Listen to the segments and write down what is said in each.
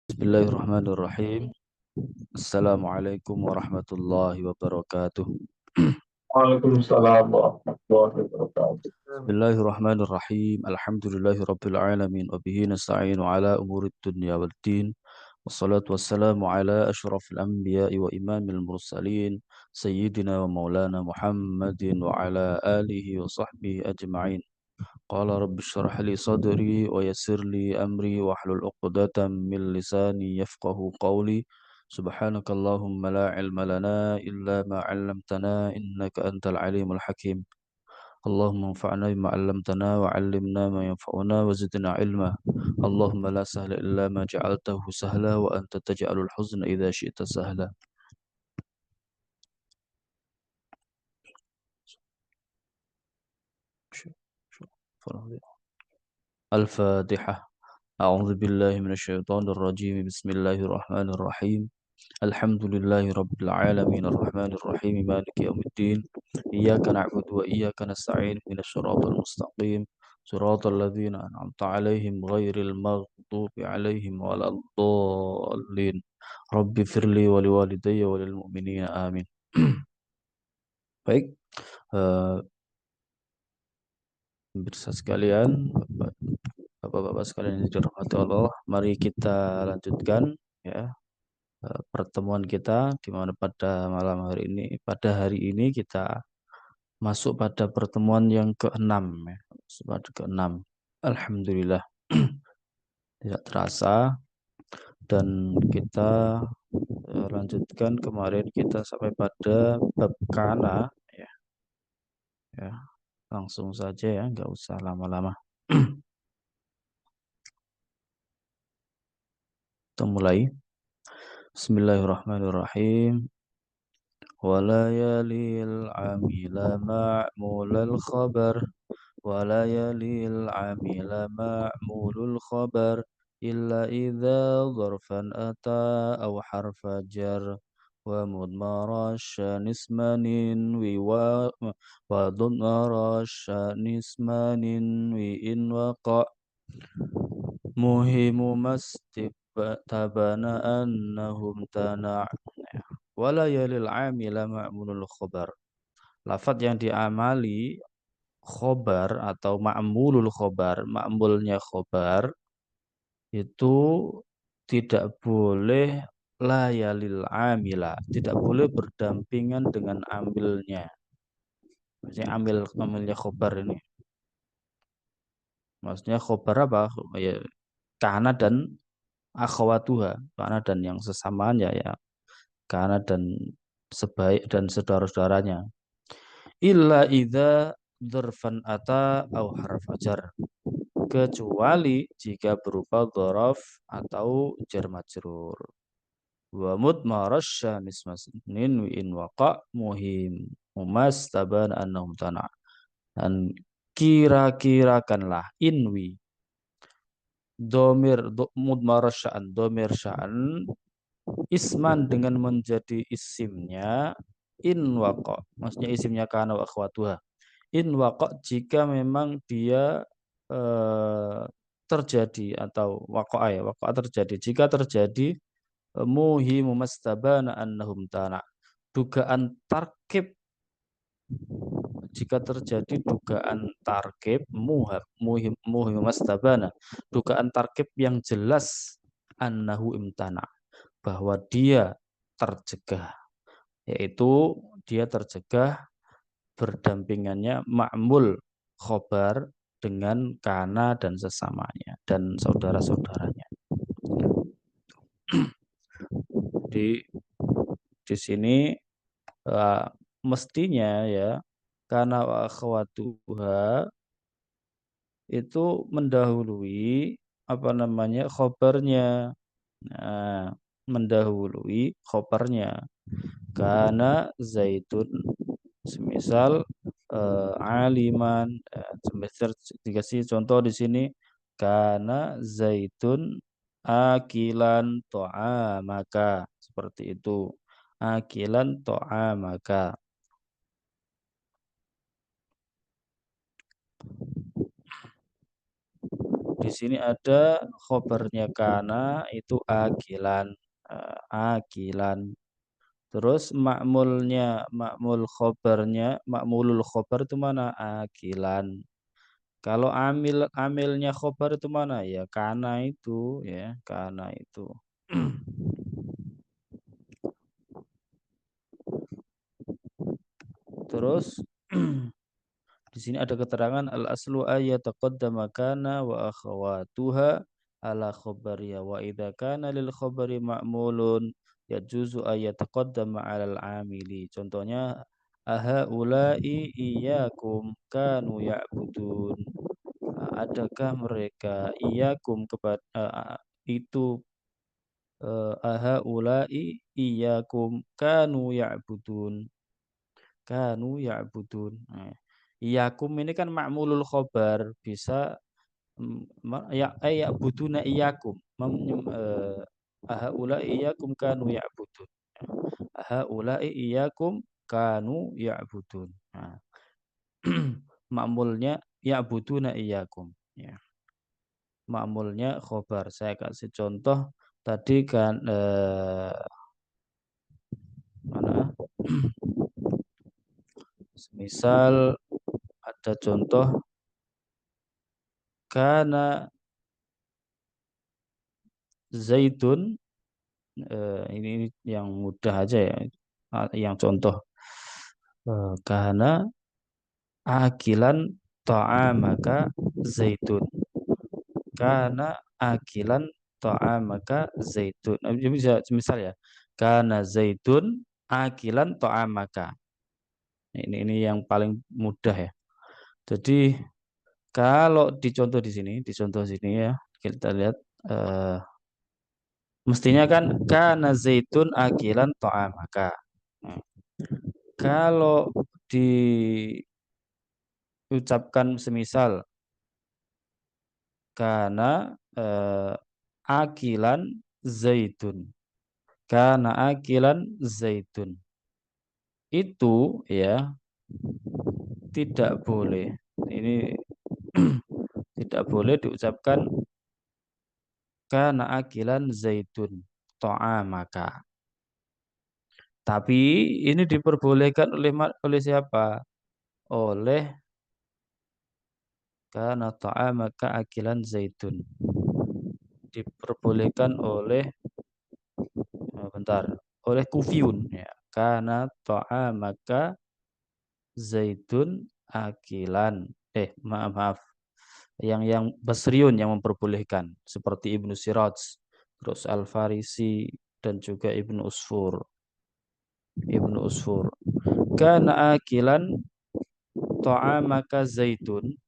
Bismillahirrahmanirrahim. Assalamualaikum warahmatullahi wabarakatuh. Waalaikumsalam warahmatullahi wabarakatuh. Bismillahirrahmanirrahim. Alhamdulillahirabbil alamin wa bihi nasta'inu ala umurid dunya waddin. Wassalatu wassalamu ala asyrafil anbiya'i wa imamil mursalin sayyidina wa maulana Muhammadin wa ala alihi wa sahbihi ajma'in. Qala rabbi shrah li sadri wa yassir li amri wa hlul 'uqdatam min lisani yafqahu qawli. Subhanakallahumma la ilma lana illa ma 'allamtana innaka antal alimul hakim. Allahumma anfa'na bima 'allamtana wa 'allimna ma yanfa'una wa zidna ilma. Allahumma la sahla illa ma ja'altahu sahla wa anta taj'alul huzna idza syi'ta sahla. Al-Fatihah. A'udzu billahi minasyaitonir rajim. Bismillahirrahmanirrahim. Alhamdulillahi rabbil alamin arrahmanir rahim maliki yaumiddin. Iyyaka na'budu wa iyyaka nasta'in ihdinas siratal mustaqim siratal ladzina an'amta 'alaihim ghairil maghdubi 'alaihim waladdallin. Rabbi firli wa liwalidayya wa lil mu'minina amin. Baik, eh, pemirsa sekalian, Bapak-bapak sekalian yang dirahmati Allah, mari kita lanjutkan ya pertemuan kita di mana pada hari ini kita masuk pada pertemuan yang keenam ya. Pada keenam. Alhamdulillah tidak terasa dan kita lanjutkan kemarin kita sampai pada bab kana ya. Ya, langsung saja ya, nggak usah lama-lama. Kita mulai. Bismillahirrahmanirrahim. ولا يلي العامل معمول الخبر ولا يلي العامل معمول الخبر إلا إذا ظرفا أتى أو حرف جر ومضمر الشان اسمان وضمر الشان اسمان وإن وقع مهم ما استبان أنه امتنع wala yalil amila ma'munul khobar. Lafadz yang diamali khobar atau ma'mulul khobar, ma'mulnya khobar itu tidak boleh la yalil amila, tidak boleh berdampingan dengan amilnya. Maksudnya amilnya khobar ini. Maksudnya khobar apa? Ya, kana dan akhwatuha, kana dan yang sesamanya ya, kana dan sebaik dan saudara-saudaranya. Illa idza dzarfan ata au harf jar, kecuali jika berupa dzaraf atau jar majrur. Wa mudmaras syamis masnin wa in waqa muhim mumastaban annahum tana, dan kira-kirakanlah inwi domir mudmaras sya'an domir sya'an isman dengan menjadi isimnya in waqa, maksudnya isimnya kana wa akhwatuha. In waqa jika memang dia eh, terjadi atau waqa'a ya, waqa'a terjadi. Jika terjadi muhimu mastabana annahum tana. Dugaan tarkib, jika terjadi dugaan tarkib muhimu mastabana, dugaan tarkib yang jelas annahu imtana, bahwa dia tercegah, yaitu dia tercegah berdampingannya ma'mul khobar dengan kana dan sesamanya dan saudara-saudaranya. Di sini uh, mestinya ya kana wa akhwatuha itu mendahului apa namanya khobarnya. Nah, mendahului khobarnya. Kana zaitun, semisal aliman, semisal dikasih contoh di sini karena zaitun akilan maka seperti itu, akilan maka. Di sini ada khobarnya kana itu akilan, akilan. Terus makmul khobarnya, makmulul khobar itu mana? Akilan. Kalau amilnya khobar itu mana? Ya kana itu, ya kana itu. Terus di sini ada keterangan al-aslu taqaddama kana wa akhawatuha ala khabariyah wa idza kana lil khabari ma'mulun yajuzu taqaddama ala al-amili. Contohnya aha ulai iyyakum kanu ya'budun. Adakah mereka iyyakum kepada itu aha ulai iyyakum kanu ya'budun. Kanu ya'budun. Nah, iyakum ini kan ma'mulul khobar, bisa ya'buduna iyakum. Ahaula iyakum kanu ya'budun. Ahaula iyakum kanu ya'budun. Nah, makmulnya ya'buduna iyakum. Ya. Makmulnya khobar. Saya kasih contoh tadi kan mana? Misal ada contoh karena zaitun, ini yang mudah aja ya, yang contoh karena akilan ta'amaka zaitun, karena akilan ta'amaka zaitun. Bisa misal ya, karena zaitun akilan ta'amaka. Ini yang paling mudah ya. Jadi kalau di contoh sini ya, kita lihat mestinya kan kana zaitun akilan ta'amaka. Nah, kalau diucapkan semisal kana akilan zaitun. Kana akilan zaitun. Itu ya tidak boleh. Ini tidak boleh diucapkan kana akilan zaitun ta'amaka. Tapi ini diperbolehkan oleh siapa? Oleh kana ta'amaka akilan zaitun. Diperbolehkan oleh bentar, oleh Kufiyun ya. Kana ta'amaka zaitun akilan. Maaf. Yang Basriun yang memperbolehkan seperti Ibnu Siraj, terus Al-Farisi dan juga Ibnu Usfur. Ibnu Usfur. Kana akilan ta'amaka zaitun,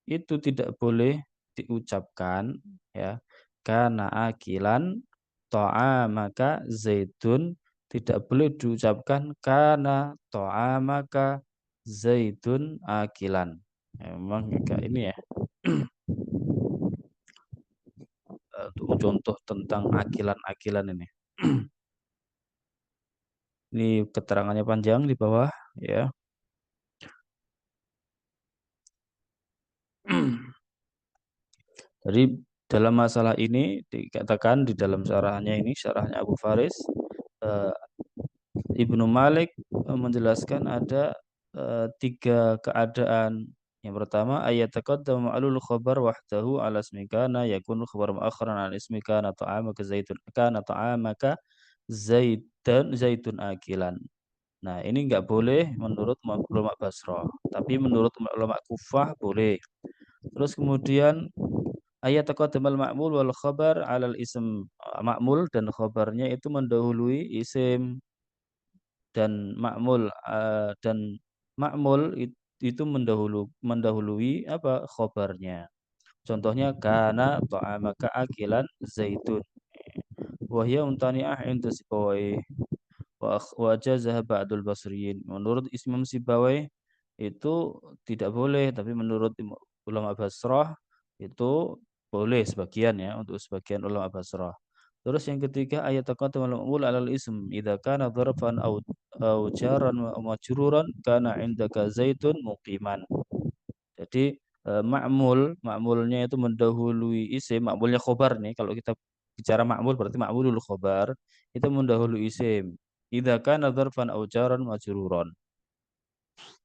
itu tidak boleh diucapkan ya. Kana akilan ta'amaka zaitun, tidak boleh diucapkan kana ta'amaka zaitun akilan. Ya, memang agak ini ya. Untuk contoh tentang akilan-akilan ini. Ini keterangannya panjang di bawah ya. Jadi dalam masalah ini dikatakan di dalam syarahnya ini, syarahnya Abu Faris, Ibnu Malik menjelaskan ada tiga keadaan. Yang pertama, ayat taqaddama ma'lul khabar wahdahu ala ismi kana yakunu khabar mu'akhkharan ala ismi kana ta'amaka zaitun, kana ta'amaka zaitun akilan. Nah, ini enggak boleh menurut ulama Basrah, tapi menurut ulama Kufah boleh. Terus kemudian ayat taqaddamal ma'mul wal khabar 'alal ism, ma'mul dan khabarnya itu mendahului isim, dan makmul itu mendahului apa, khobarnya. Contohnya kana ta'amaka akilan zaitun. Wahya untani'ah inda Sibawai wa jazah ba'dul basriyin. Menurut Imam Sibawai itu tidak boleh, tapi menurut ulama Basrah itu boleh sebagian ya, untuk sebagian ulama Basrah. Terus yang ketiga ayat taqaddama al-ma'mul 'alal ism idza kana dzarfan aw jaran wa majruran kana indaka zaitun muqiman. Jadi Ma'mulnya itu mendahului isim, ma'mulnya khobar nih. Kalau kita bicara ma'mul berarti ma'mulul khobar itu mendahului isim. Idza kana dzarfan aw jaran majruran.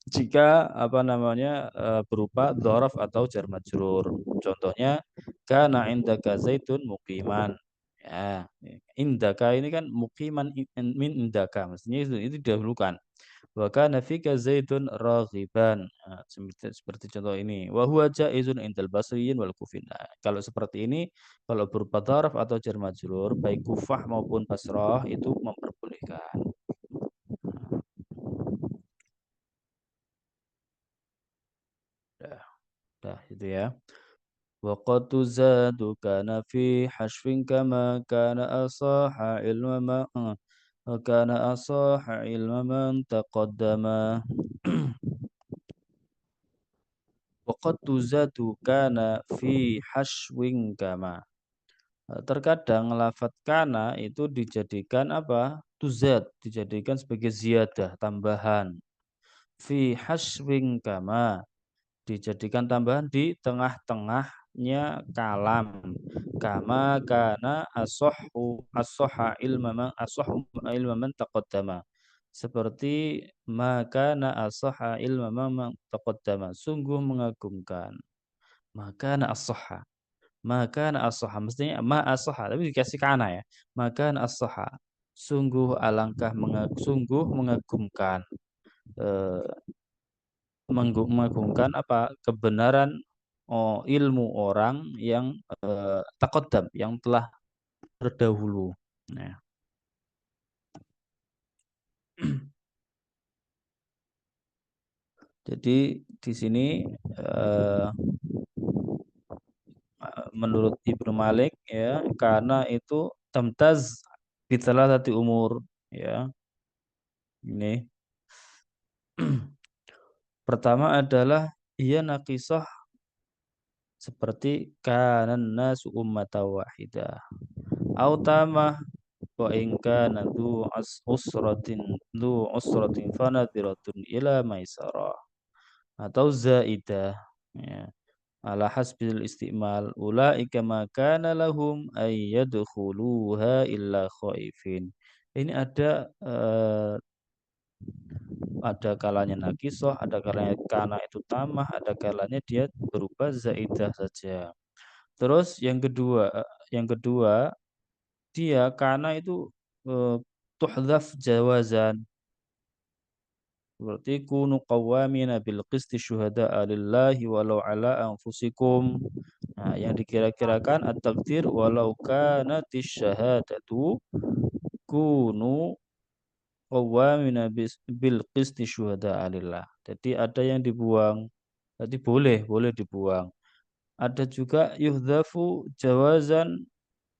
Jika apa namanya berupa dzaraf atau jar majrur. Contohnya kana indaka zaitun muqiman. Ya, indaka ini kan muqiman min indaka, maksudnya itu didahulukan. Wa kana fika zaitun raghiban. Nah, seperti contoh ini. Wa huwa jaizun indal basriyin wal kufin. Nah, kalau seperti ini, kalau berupa dzaraf atau jar majrur, baik Kufah maupun Basrah itu memperbolehkan. Dah, dah itu ya. Wa qad tuzadu kana fi hashfin kama kana asaha ilma ma kana asaha ilma man taqaddama. Waqad tuzadu kana fi hashwin kama. Terkadang lafat kana itu dijadikan apa? Tuzad, dijadikan sebagai ziyadah, tambahan. Fi hashwin kama, dijadikan tambahan di tengah-tengahnya kalam. Kama kana asoha ilmaman taqaddama. Seperti maka na asoha ilmaman taqaddama. Sungguh mengagumkan. Maka na asoha. Maka na asoha. Mestinya ma asoha. Tapi dikasih kana ya. Maka na asoha. Sungguh mengagumkan. Eh, mengagungkan apa kebenaran ilmu orang yang takodam yang telah terdahulu. Nah, jadi di sini eh, menurut Ibnu Malik ya karena itu tamtaz bitalah tati umur ya ini pertama adalah ia nakisah seperti kanan nasu ummata wahidah. Autama wa in kana usratin fanadiratun ila maisarah atau zaidah ya ala hasbil istimal ulaika ma kana lahum ay yadkhuluha illa khaifin. Ini ada kalanya nakisah, ada kalanya kana itu tamah, ada kalanya dia berubah zaidah saja. Terus yang kedua dia kana itu tuhdhaf jawazan. Berarti kunu qawwamina bil qisti syuhada'a lillahi walau ala anfusikum. Nah, yang dikira-kirakan at-taqdir walau kanatish syahadatu kunu qawwamina bil qisti syuhada'a lillah. Jadi ada yang dibuang. Jadi boleh dibuang. Ada juga yuhdhafu jawazan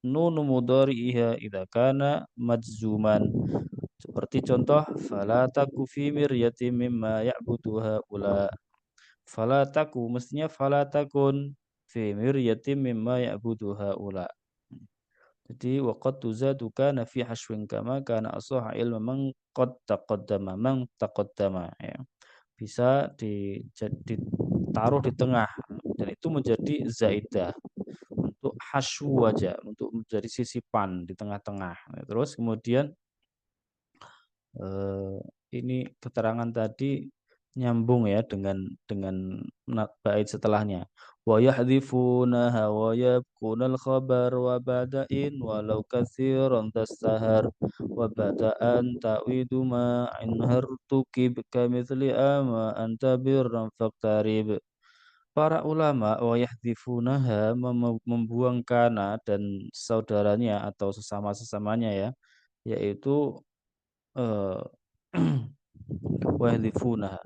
nunu mudhari'iha idza kana majzuman. Seperti contoh fala taku fi miryatin mimma ya'budu haula. Fala taku mestinya fala takun fi miryatin mimma ya'budu haula. Jadi waqad tuzadu kana fi hashwin kama kana asah ilma man qad taqaddama ya. Bisa ditaruh di tengah dan itu menjadi zaidah untuk hasyu aja, untuk menjadi sisipan di tengah-tengah. Nah, terus kemudian eh, ini keterangan tadi nyambung ya dengan bait setelahnya. Wa yahdhifunaha wa yabqunal khabar wa bada'in walau katsiran tastahar wa bada'an ta'widu ma in hartukib kamithli ama anta birran faqtarib. Para ulama wa yahdhifunaha membuang kana dan saudaranya atau sesama-sesamanya ya, yaitu eh wahdhifunaha.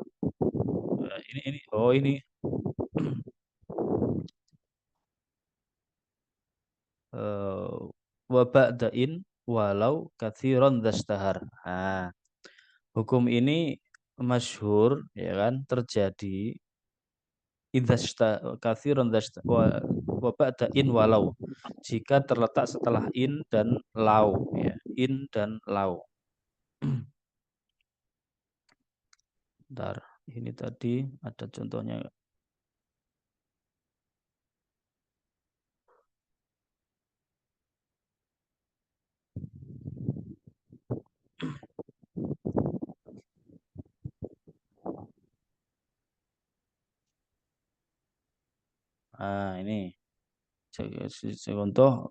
Ini eh wa ba'dain walau katsiran dashtahar. Nah, hukum ini masyhur ya kan terjadi idzasta katsiran wa ba'dain walau jika terletak setelah in dan lau ya, in dan lau. Bentar, ini tadi ada contohnya. ini contoh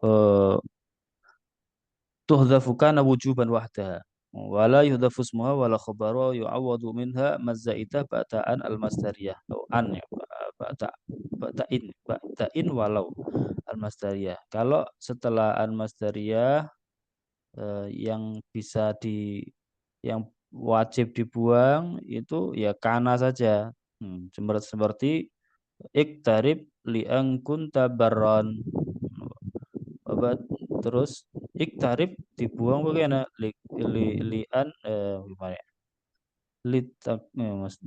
tuhdhafu kana wujuban wahdaha wala yuhdhafu ismuha wala khabaru yu'awwadu minha mazaidah ba'da'an al-masdariyah atau an ya ba'da ba'da'in walau al-masdariyah. Kalau setelah al-masdariyah yang bisa yang wajib dibuang itu ya kana saja. Seperti iktarib li'an kunta barron. Apa terus iktarib dibuang bagaimana li'an gimana ya? Litak mas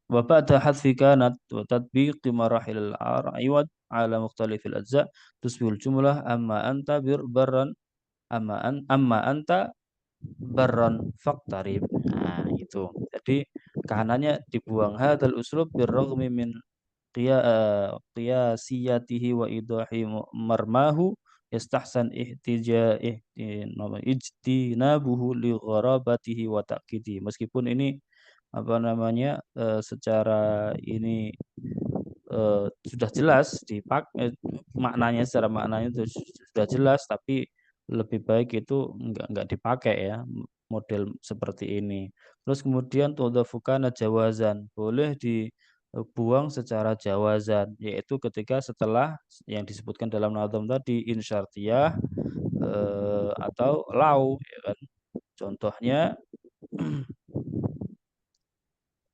wa ba'da hadfi kanat wa tatbiqi marahil al-iwad ala mukhtalifil ajza tusbihul jumlah amma anta barran amma anta barron faktarib. Nah, itu. Jadi kanannya dibuang hadzal uslub birraghmi min qiyasiyatihi wa idahi marmahu yastahsan ijtinabuhu li gharabatihi wa ta'kidi. Meskipun ini apa namanya secara ini sudah jelas maknanya secara maknanya itu sudah jelas tapi lebih baik itu enggak dipakai ya model seperti ini. Terus kemudian tudhafukana jawazan boleh dibuang secara jawazan yaitu ketika setelah yang disebutkan dalam nazam tadi insyartiyah atau lau ya kan. Contohnya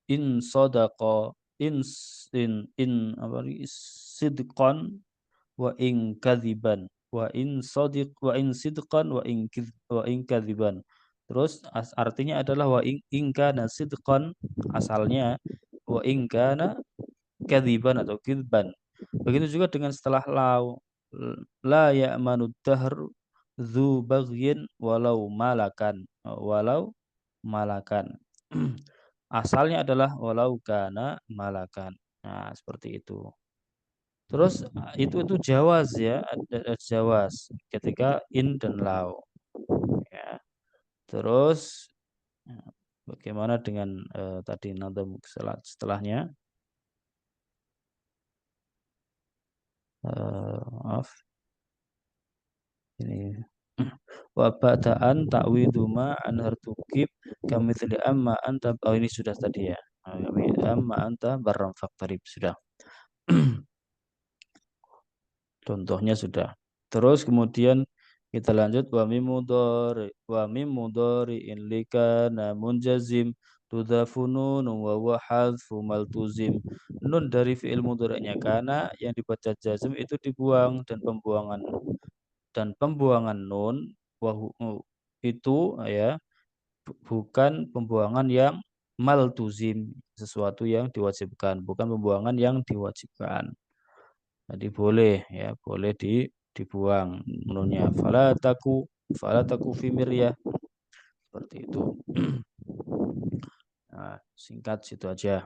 in sadaqa in apa nih sidqan wa in kadziban wa in sidqan wa in kadziban. Terus artinya adalah wa in kana sidqan asalnya wa in kana kadziban atau kidban. Begitu juga dengan setelah lau la ya'manu dahr dzu baghyin walau malakan. Asalnya adalah walau kana malakan. Nah, seperti itu. Terus itu jawaz ya, ada jawaz ketika in dan lau ya. Terus bagaimana dengan tadi nadam setelahnya? Maaf. Ini wa ba'da'an ta'widu ma an hartukib kamitsli amma anta ini sudah tadi ya. Amma anta barram faktarib sudah. Contohnya sudah. Terus kemudian kita lanjut wa mim mudhari in likana munjazim tudhafu nun wa huwa hadfu maltuzim. Nun dari fi'il mudhari'nya kana yang dibaca jazm itu dibuang dan pembuangan nun itu ya bukan pembuangan yang maltuzim sesuatu yang diwajibkan, bukan pembuangan yang diwajibkan. Jadi boleh ya, boleh dibuang menurutnya. Fala taku ya seperti itu. Nah, singkat situ aja.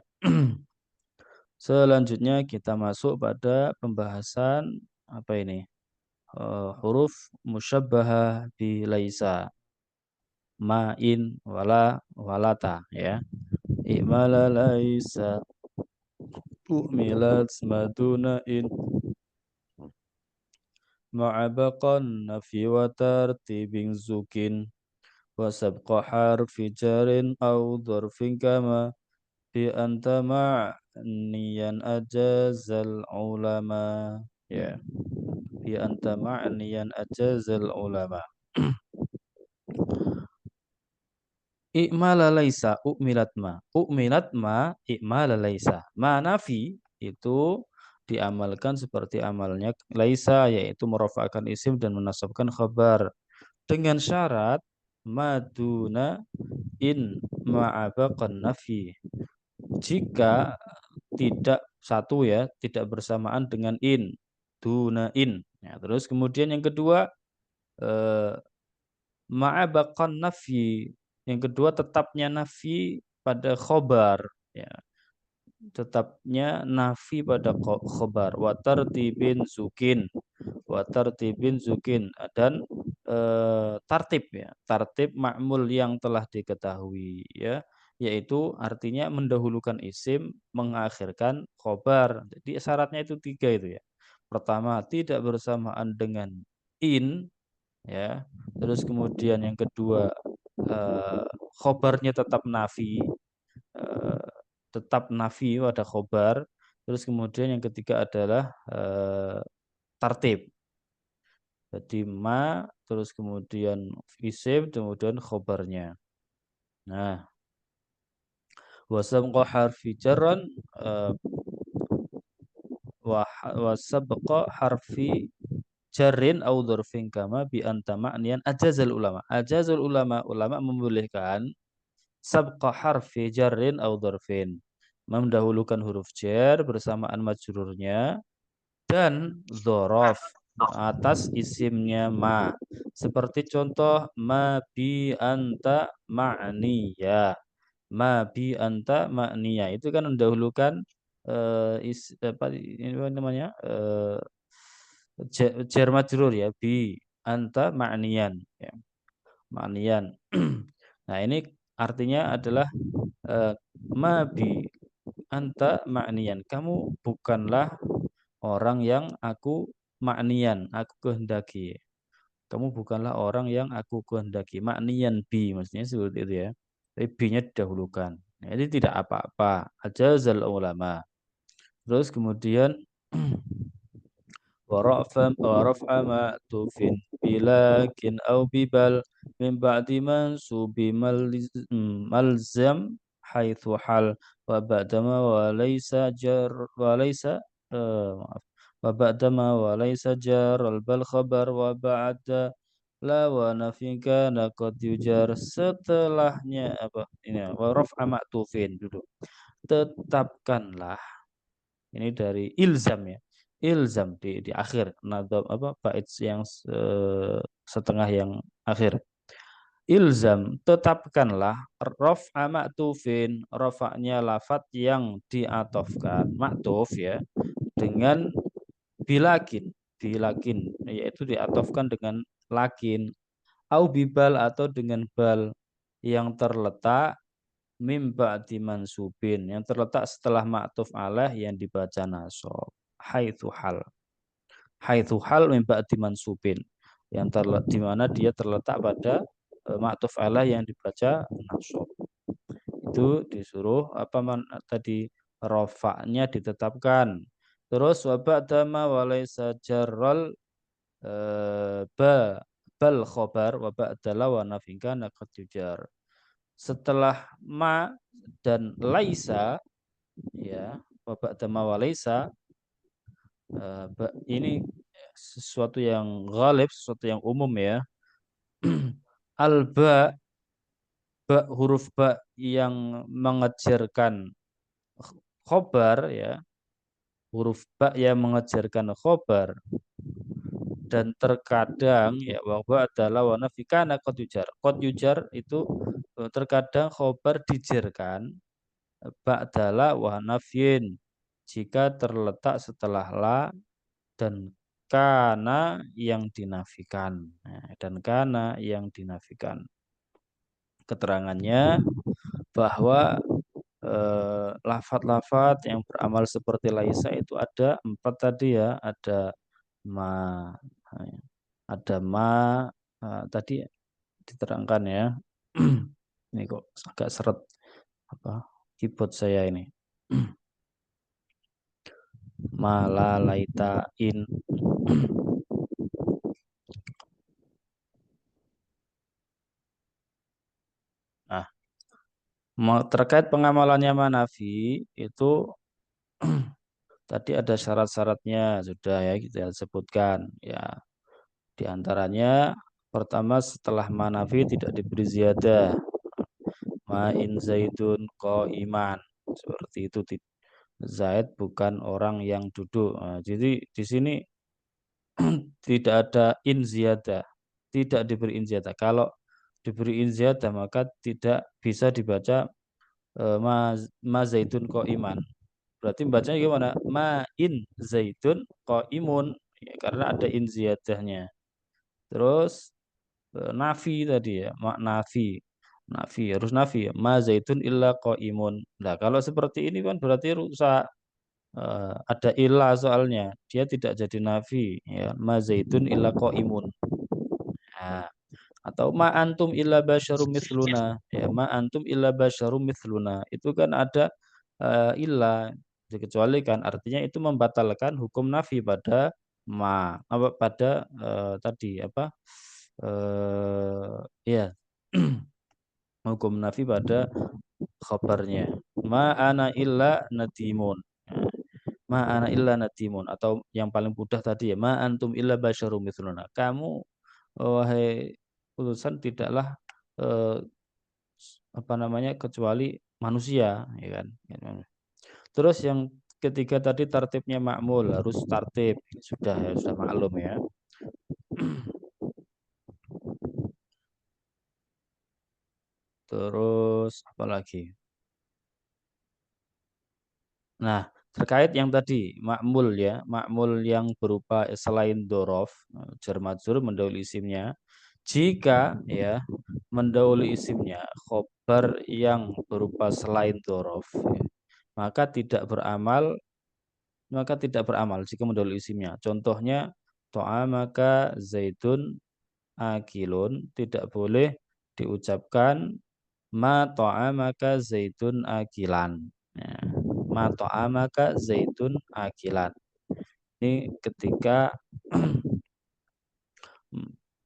Selanjutnya kita masuk pada pembahasan apa ini? Huruf musyabbahah bi laisa. Ma'in walata ya. I'mala laisa u'milat maduna in ma'abaqan nafi wa tartibin zukin wa sabqa harfi jarin au dhurfin kama bi anta ma'niyan ajazal ulama ya bi anta ma'niyan ajazal ulama. I'mala laisa u'milat ma i'mala laisa ma nafi itu diamalkan seperti amalnya laisa yaitu merofakkan isim dan menasabkan khabar dengan syarat maduna in ma'abaqan nafi jika tidak satu ya tidak bersamaan dengan in duna in ya, terus kemudian yang kedua eh, ma'abaqan nafi yang kedua tetapnya nafi pada khobar ya tetapnya nafi pada khobar watar tibin zukin dan tartib ya tartib ma'mul yang telah diketahui ya yaitu artinya mendahulukan isim mengakhirkan khobar jadi syaratnya itu tiga itu ya pertama tidak bersamaan dengan in, ya. Terus kemudian yang kedua khobarnya tetap nafi, eh, tetap nafi pada khobar. Terus kemudian yang ketiga adalah tartib. Jadi ma, terus kemudian isim, kemudian khobarnya. Nah, wasabqa harfi jarran wasabqa harfi jarrin au dzarfin kama bi anta ma'niyan ajazal ulama. Ajazul ulama, ulama membolehkan sabqa harfi jarrin au dzarfin, mendahulukan huruf jar bersamaan majrurnya dan dzaraf atas isimnya ma. Seperti contoh ma bi anta ma'niya. Ma bi anta ma'niya itu kan mendahulukan apa ini apa namanya? Jar majrur ya bi anta ma'niyan ya. Ma'niyan. Nah, ini artinya adalah eh, ma bi anta ma'niyan. Kamu bukanlah orang yang aku ma'niyan, aku kehendaki. Kamu bukanlah orang yang aku kehendaki. Ma'niyan bi maksudnya seperti itu ya. Tapi bi-nya didahulukan. Nah, ini tidak apa-apa. Ajazal ulama. Terus kemudian ورفع معطوف بلكن أو ببل من بعد منصوب ملزم حيث حل وبعدما وليس جر وليس maaf وبعدما وليس جر البل خبر وبعد la wa nafi kana qad yujar setelahnya apa ini wa raf'a ma'tufin dulu tetapkanlah ini dari ilzam ya. Ilzam di akhir nadab apa bait yang setengah yang akhir. Ilzam tetapkanlah raf'a ma'tufin, rafa'nya lafat yang diatofkan ma'tuf ya dengan bilakin, bilakin yaitu diatofkan dengan lakin au bibal atau dengan bal yang terletak mim ba'di mansubin yang terletak setelah ma'tuf alaih yang dibaca nasab haitsu hal mim ba'di mansubin yang terletak di mana dia terletak pada ma'tuf alaih yang dibaca nasab itu disuruh apa tadi rofaknya ditetapkan terus wa ba'dama walaysa jarral ba bal khobar wa ba'dala wa nafinka naqad yujar setelah ma dan laisa ya babak dama walaisa ini sesuatu yang ghalib sesuatu yang umum ya alba huruf ba yang mengejarkan khobar ya huruf ba yang mengejarkan khobar dan terkadang ya bahwa adalah warna fikana qad yujar itu terkadang khobar dijerkan ba'dala wa nafyin jika terletak setelah la dan kana yang dinafikan. Nah, dan kana yang dinafikan. Keterangannya bahwa lafat-lafat yang beramal seperti laisa itu ada 4 tadi ya, ada ma, ada ma, tadi diterangkan ya. Ini kok agak seret apa keyboard saya ini. Malalaitain. Nah, terkait pengamalannya manafi itu tadi ada syarat-syaratnya sudah ya kita sebutkan ya. Di antaranya pertama setelah manafi tidak diberi ziyadah. Ma'in zaidun iman seperti itu. Zaid bukan orang yang duduk. Nah, jadi di sini tidak ada in ziyadah, tidak diberi in ziyadah. Kalau diberi in ziyadah maka tidak bisa dibaca ma zaitun iman. Berarti bacanya gimana? Ma in zaitun imun ya, karena ada in ziyadahnya. Terus nafi tadi ya, mak nafi. Nafi harus nafi ya. Ma zaitun illa imun. Nah, kalau seperti ini kan berarti rusak. ada ilah soalnya, dia tidak jadi nafi ya. Ma zaitun illa qaimun. Nah, atau ma antum illa basyarum mithluna ya, ma antum illa basyarum mithluna itu kan ada illa dikecualikan, artinya itu membatalkan hukum nafi pada ma apa pada tadi apa ya hukum nafi pada khabarnya, ma ana illa nadimun. Nah, ma ana illa nadimun, atau yang paling mudah tadi ya, ma antum illa basyarum mithluna, kamu wahai utusan tidaklah eh, apa namanya kecuali manusia ya kan. Terus yang ketiga tadi tertibnya makmul harus tertib, sudah ya, sudah maklum ya. Terus apa lagi? Nah, terkait yang tadi makmul ya, makmul yang berupa selain dorof, jar majrur mendahului isimnya. Jika ya mendahului isimnya khobar yang berupa selain dorof, ya, maka tidak beramal, jika mendahului isimnya. Contohnya maka zaitun akilun, tidak boleh diucapkan ma maka zaitun akilan. Ya, ma maka zaitun akilan. Ini ketika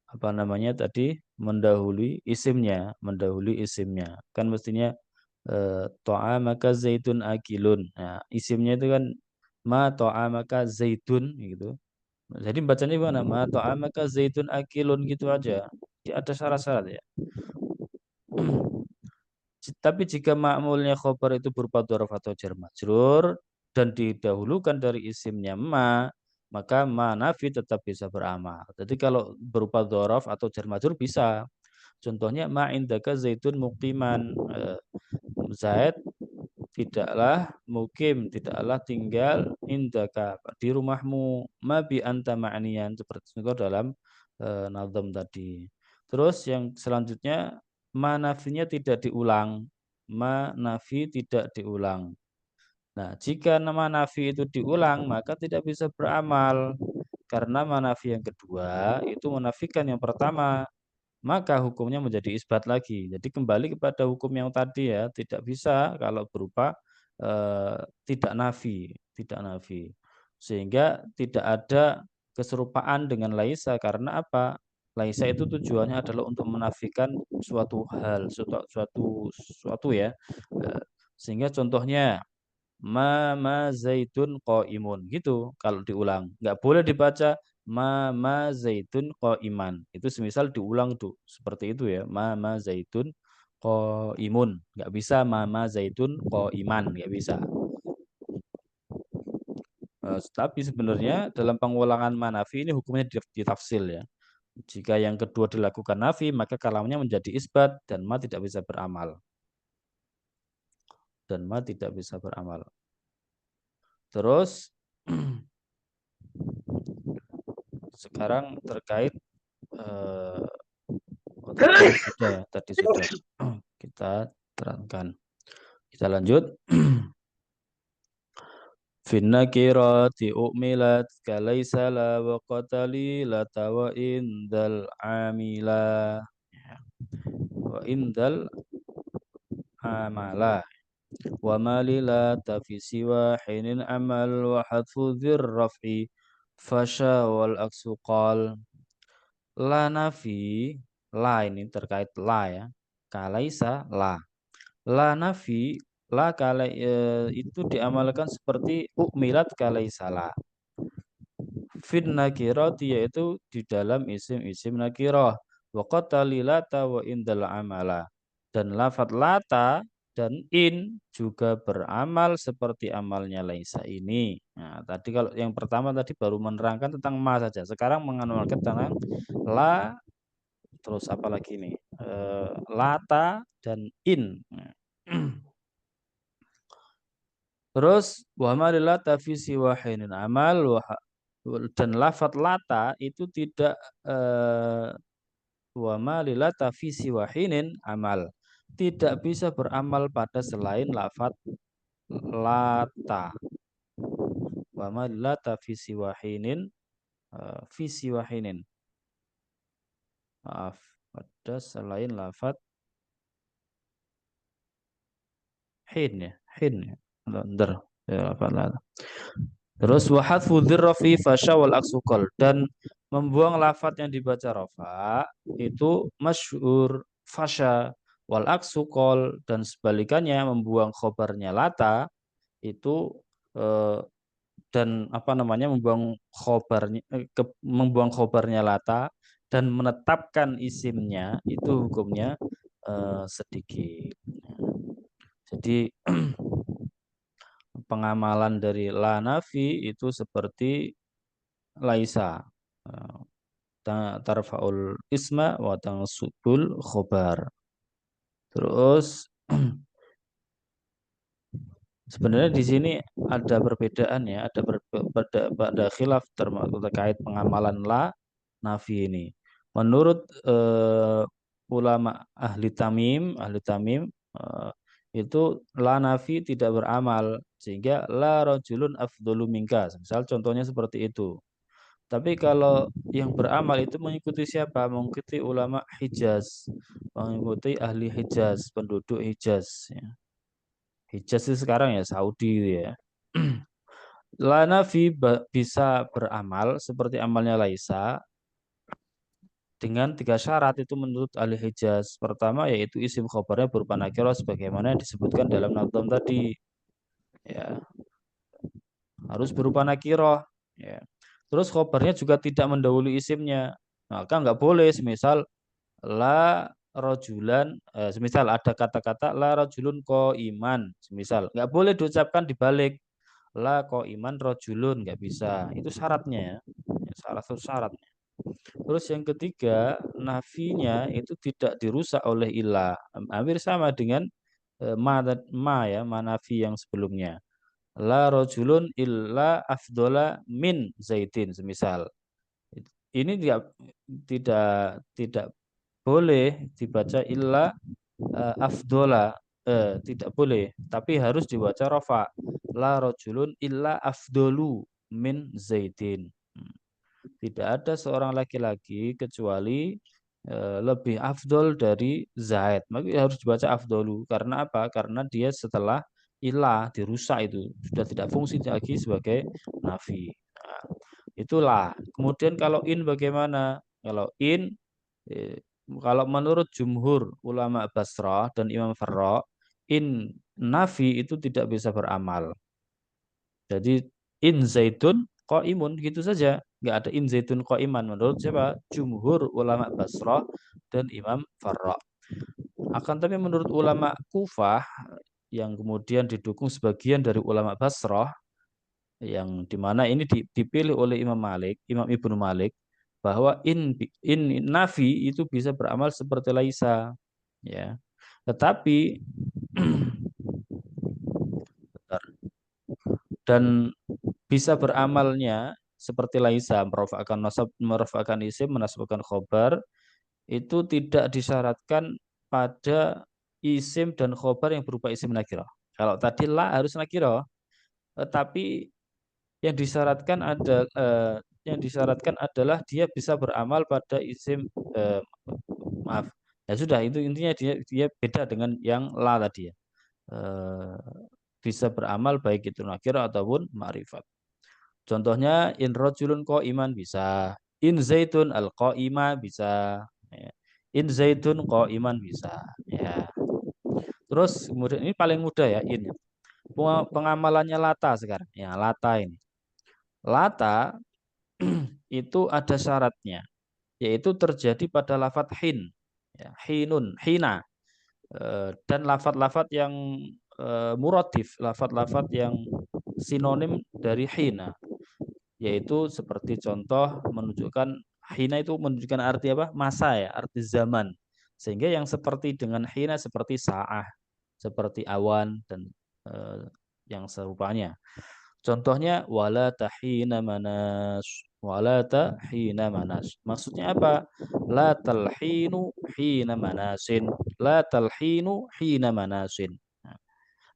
apa namanya tadi mendahului isimnya. Kan mestinya maka zaitun akilun. Nah, isimnya itu kan ma maka zaitun gitu. Jadi bacanya gimana? Ma maka zaitun akilun gitu aja. Ada syarat-syarat ya. Tapi jika ma'mulnya khobar itu berupa dzaraf atau jar majrur dan didahulukan dari isimnya ma, maka ma nafi tetap bisa beramal. Jadi kalau berupa dzaraf atau jar majrur bisa. Contohnya ma indaka zaitun muqiman. Zaid tidaklah mukim, tidaklah tinggal indaka di rumahmu, ma bi anta ma'niyan, seperti itu dalam nazam tadi. Terus yang selanjutnya ma nafinya tidak diulang. Ma nafi tidak diulang. Nah, jika nama nafi itu diulang, maka tidak bisa beramal. Karena manafi yang kedua itu menafikan yang pertama, maka hukumnya menjadi isbat lagi. Jadi kembali kepada hukum yang tadi ya, tidak bisa kalau berupa tidak nafi, tidak nafi. Sehingga tidak ada keserupaan dengan laisa, karena apa? Laisa itu tujuannya adalah untuk menafikan suatu hal, suatu ya. Sehingga contohnya ma zaitun qaimun gitu kalau diulang. Nggak boleh dibaca ma zaitun qaiman. Itu semisal diulang tuh seperti itu ya. Ma zaitun qaimun. Nggak bisa ma zaitun qaiman, nggak bisa. Tapi sebenarnya dalam pengulangan manafi ini hukumnya ditafsil ya. Jika yang kedua dilakukan nafi, maka kalamnya menjadi isbat dan ma tidak bisa beramal. Terus sekarang terkait eh, tadi sudah kita terangkan. Kita lanjut. Finna kirati u'milat kalaisa la wa qatali la tawa indal amila wa indal amala wa malila tafi siwa hinin amal wa hadfu dzir raf'i fasha wal aksu qal. La nafi, la ini terkait la ya. Kalaisa la. La nafi, la kala itu diamalkan seperti ukmilat kalaisa la. Fin nakirati yaitu di dalam isim-isim nakirah. Wa qatali lata wa indal amala. Dan lafat lata dan in juga beramal seperti amalnya laisa ini. Nah, tadi kalau yang pertama tadi baru menerangkan tentang ma saja. Sekarang mengamalkan tentang la, terus apa lagi nih? Lata dan in. Terus wa malilata fi siwahinin amal dan lafat lata itu tidak wa malilata fi siwahinin amal. Tidak bisa beramal pada selain lafat lata. wa ma lata fi siwahinin fi siwahinin. Maaf, ada selain lafat hin ya, hin ya. Bener. Ya, terus wahadfu dzirra fi fasya wal aksukol, dan membuang lafat yang dibaca rofa itu masyhur fasya wal aksukol, dan sebalikannya membuang khobarnya lata itu dan apa namanya membuang khobarnya lata dan menetapkan isimnya itu hukumnya sedikit. Jadi pengamalan dari la nafi itu seperti laisa, tarfaul isma wa tansubul khobar. Terus sebenarnya di sini ada perbedaan ya, pada khilaf terkait pengamalan la nafi ini. Menurut ulama ahli tamim itu la nafi tidak beramal, sehingga la rajulun afdolu minka. Misal contohnya seperti itu. Tapi kalau yang beramal itu mengikuti siapa? Mengikuti ulama Hijaz, mengikuti ahli Hijaz, penduduk Hijaz. Ya. Hijaz itu sekarang ya Saudi ya. La nafi bisa beramal seperti amalnya Laisa dengan 3 syarat itu menurut ahli Hijaz. Pertama yaitu isim khobarnya berupa nakirah sebagaimana disebutkan dalam nazam tadi. Ya, harus berupa nakirah. Ya. Terus khobarnya juga tidak mendahului isimnya. Maka nggak boleh semisal la rojulan, semisal ada kata-kata la rojulun ko iman, semisal nggak boleh diucapkan dibalik la ko iman rojulun, nggak bisa. Itu syaratnya ya. Salah satu syaratnya. Terus yang ketiga, nafinya itu tidak dirusak oleh ilah. Hampir sama dengan ya, manafi yang sebelumnya. La rojulun illa afdola min zaidin, semisal. Ini tidak boleh dibaca illa afdola, tidak boleh, tapi harus dibaca rofa. La rojulun illa afdolu min zaidin. Tidak ada seorang laki-laki kecuali lebih afdol dari Zaid. Maka harus dibaca afdolu. Karena apa? Karena dia setelah ilah dirusak itu sudah tidak fungsi lagi sebagai nafi. Nah, itulah. Kemudian kalau in bagaimana? Kalau in, eh, kalau menurut jumhur ulama Basrah dan Imam Farra, in nafi itu tidak bisa beramal. Jadi in zaitun imun gitu saja, nggak ada in zaitun iman menurut siapa? Jumhur ulama Basrah dan Imam Farra. Akan tapi menurut ulama Kufah yang kemudian didukung sebagian dari ulama Basrah, yang dimana ini dipilih oleh Imam Malik, Imam Ibnu Malik, bahwa in nafi itu bisa beramal seperti laisa, ya. Tetapi dan bisa beramalnya seperti laisa, merofakkan nasab, merofakkan isim, menasabkan khobar, itu tidak disyaratkan pada isim dan khobar yang berupa isim nakirah. Kalau tadi la harus nakirah, tapi yang disyaratkan adalah dia bisa beramal pada isim, maaf, ya sudah, itu intinya dia beda dengan yang la tadi ya. Eh, Bisa beramal baik itu nakirah ataupun ma'rifat. Contohnya in rojulun ko iman bisa, in zaitun al ima bisa, ya. In zaitun ko iman bisa, ya. Terus kemudian ini paling mudah ya in. Pengamalannya lata sekarang, ya lata ini. Lata itu ada syaratnya, yaitu terjadi pada lafat hin, ya, hinun, hina, dan lafat-lafat yang muradif, lafat-lafat yang sinonim dari hina, yaitu seperti contoh menunjukkan hina itu menunjukkan arti apa? Masa ya, arti zaman. Sehingga yang seperti dengan hina seperti sa'ah, seperti awan dan yang serupanya. Contohnya wala tahina manas, wala tahina manas. Maksudnya apa? La talhinu hina manasin, la talhinu hina manasin.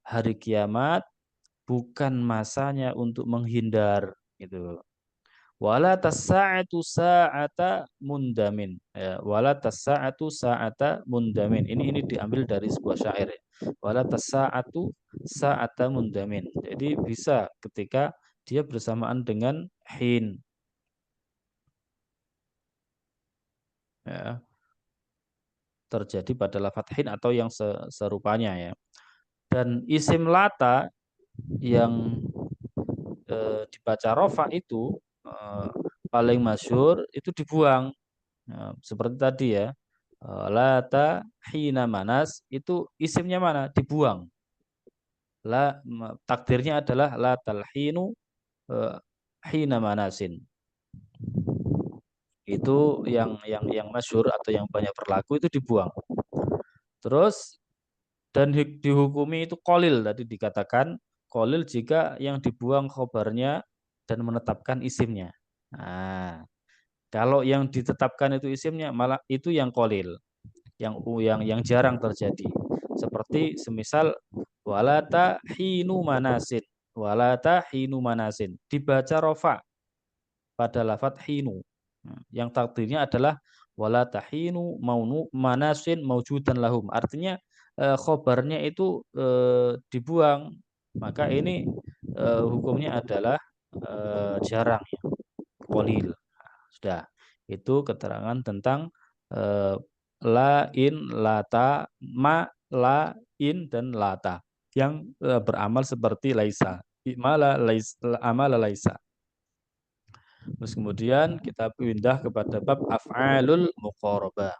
Hari kiamat bukan masanya untuk menghindar gitu. Wala tasa'atu sa'ata mundamin. Ya, wala tasa'atu sa'ata mundamin. Ini diambil dari sebuah syair ya. Wala tasa'atu sa'ata mundamin. Jadi bisa ketika dia bersamaan dengan hin. Ya, terjadi pada lafadz hin atau yang serupanya ya. Dan isim lata yang dibaca rofa itu paling masyhur itu dibuang. Nah, seperti tadi ya, lata hina manas itu isimnya mana? Dibuang. Takdirnya adalah la talhinu eh, hina manasin. Itu yang masyhur atau yang banyak berlaku itu dibuang. Terus dan dihukumi itu kolil tadi dikatakan kolil jika yang dibuang khobarnya dan menetapkan isimnya. Nah, kalau yang ditetapkan itu isimnya malah itu yang kolil, yang jarang terjadi. Seperti semisal walata hinu manasin, walata hinu manasin dibaca rofa pada lafadz hinu. Yang takdirnya adalah wala tahinu maunu manasin maujudan lahum. Artinya khobarnya itu dibuang. Maka ini hukumnya adalah jarang ya, qalil. Sudah. Itu keterangan tentang eh, la in lata ma la in dan lata yang beramal seperti laisa. Imala laisa amala laisa. Terus kemudian kita pindah kepada bab af'alul muqarabah.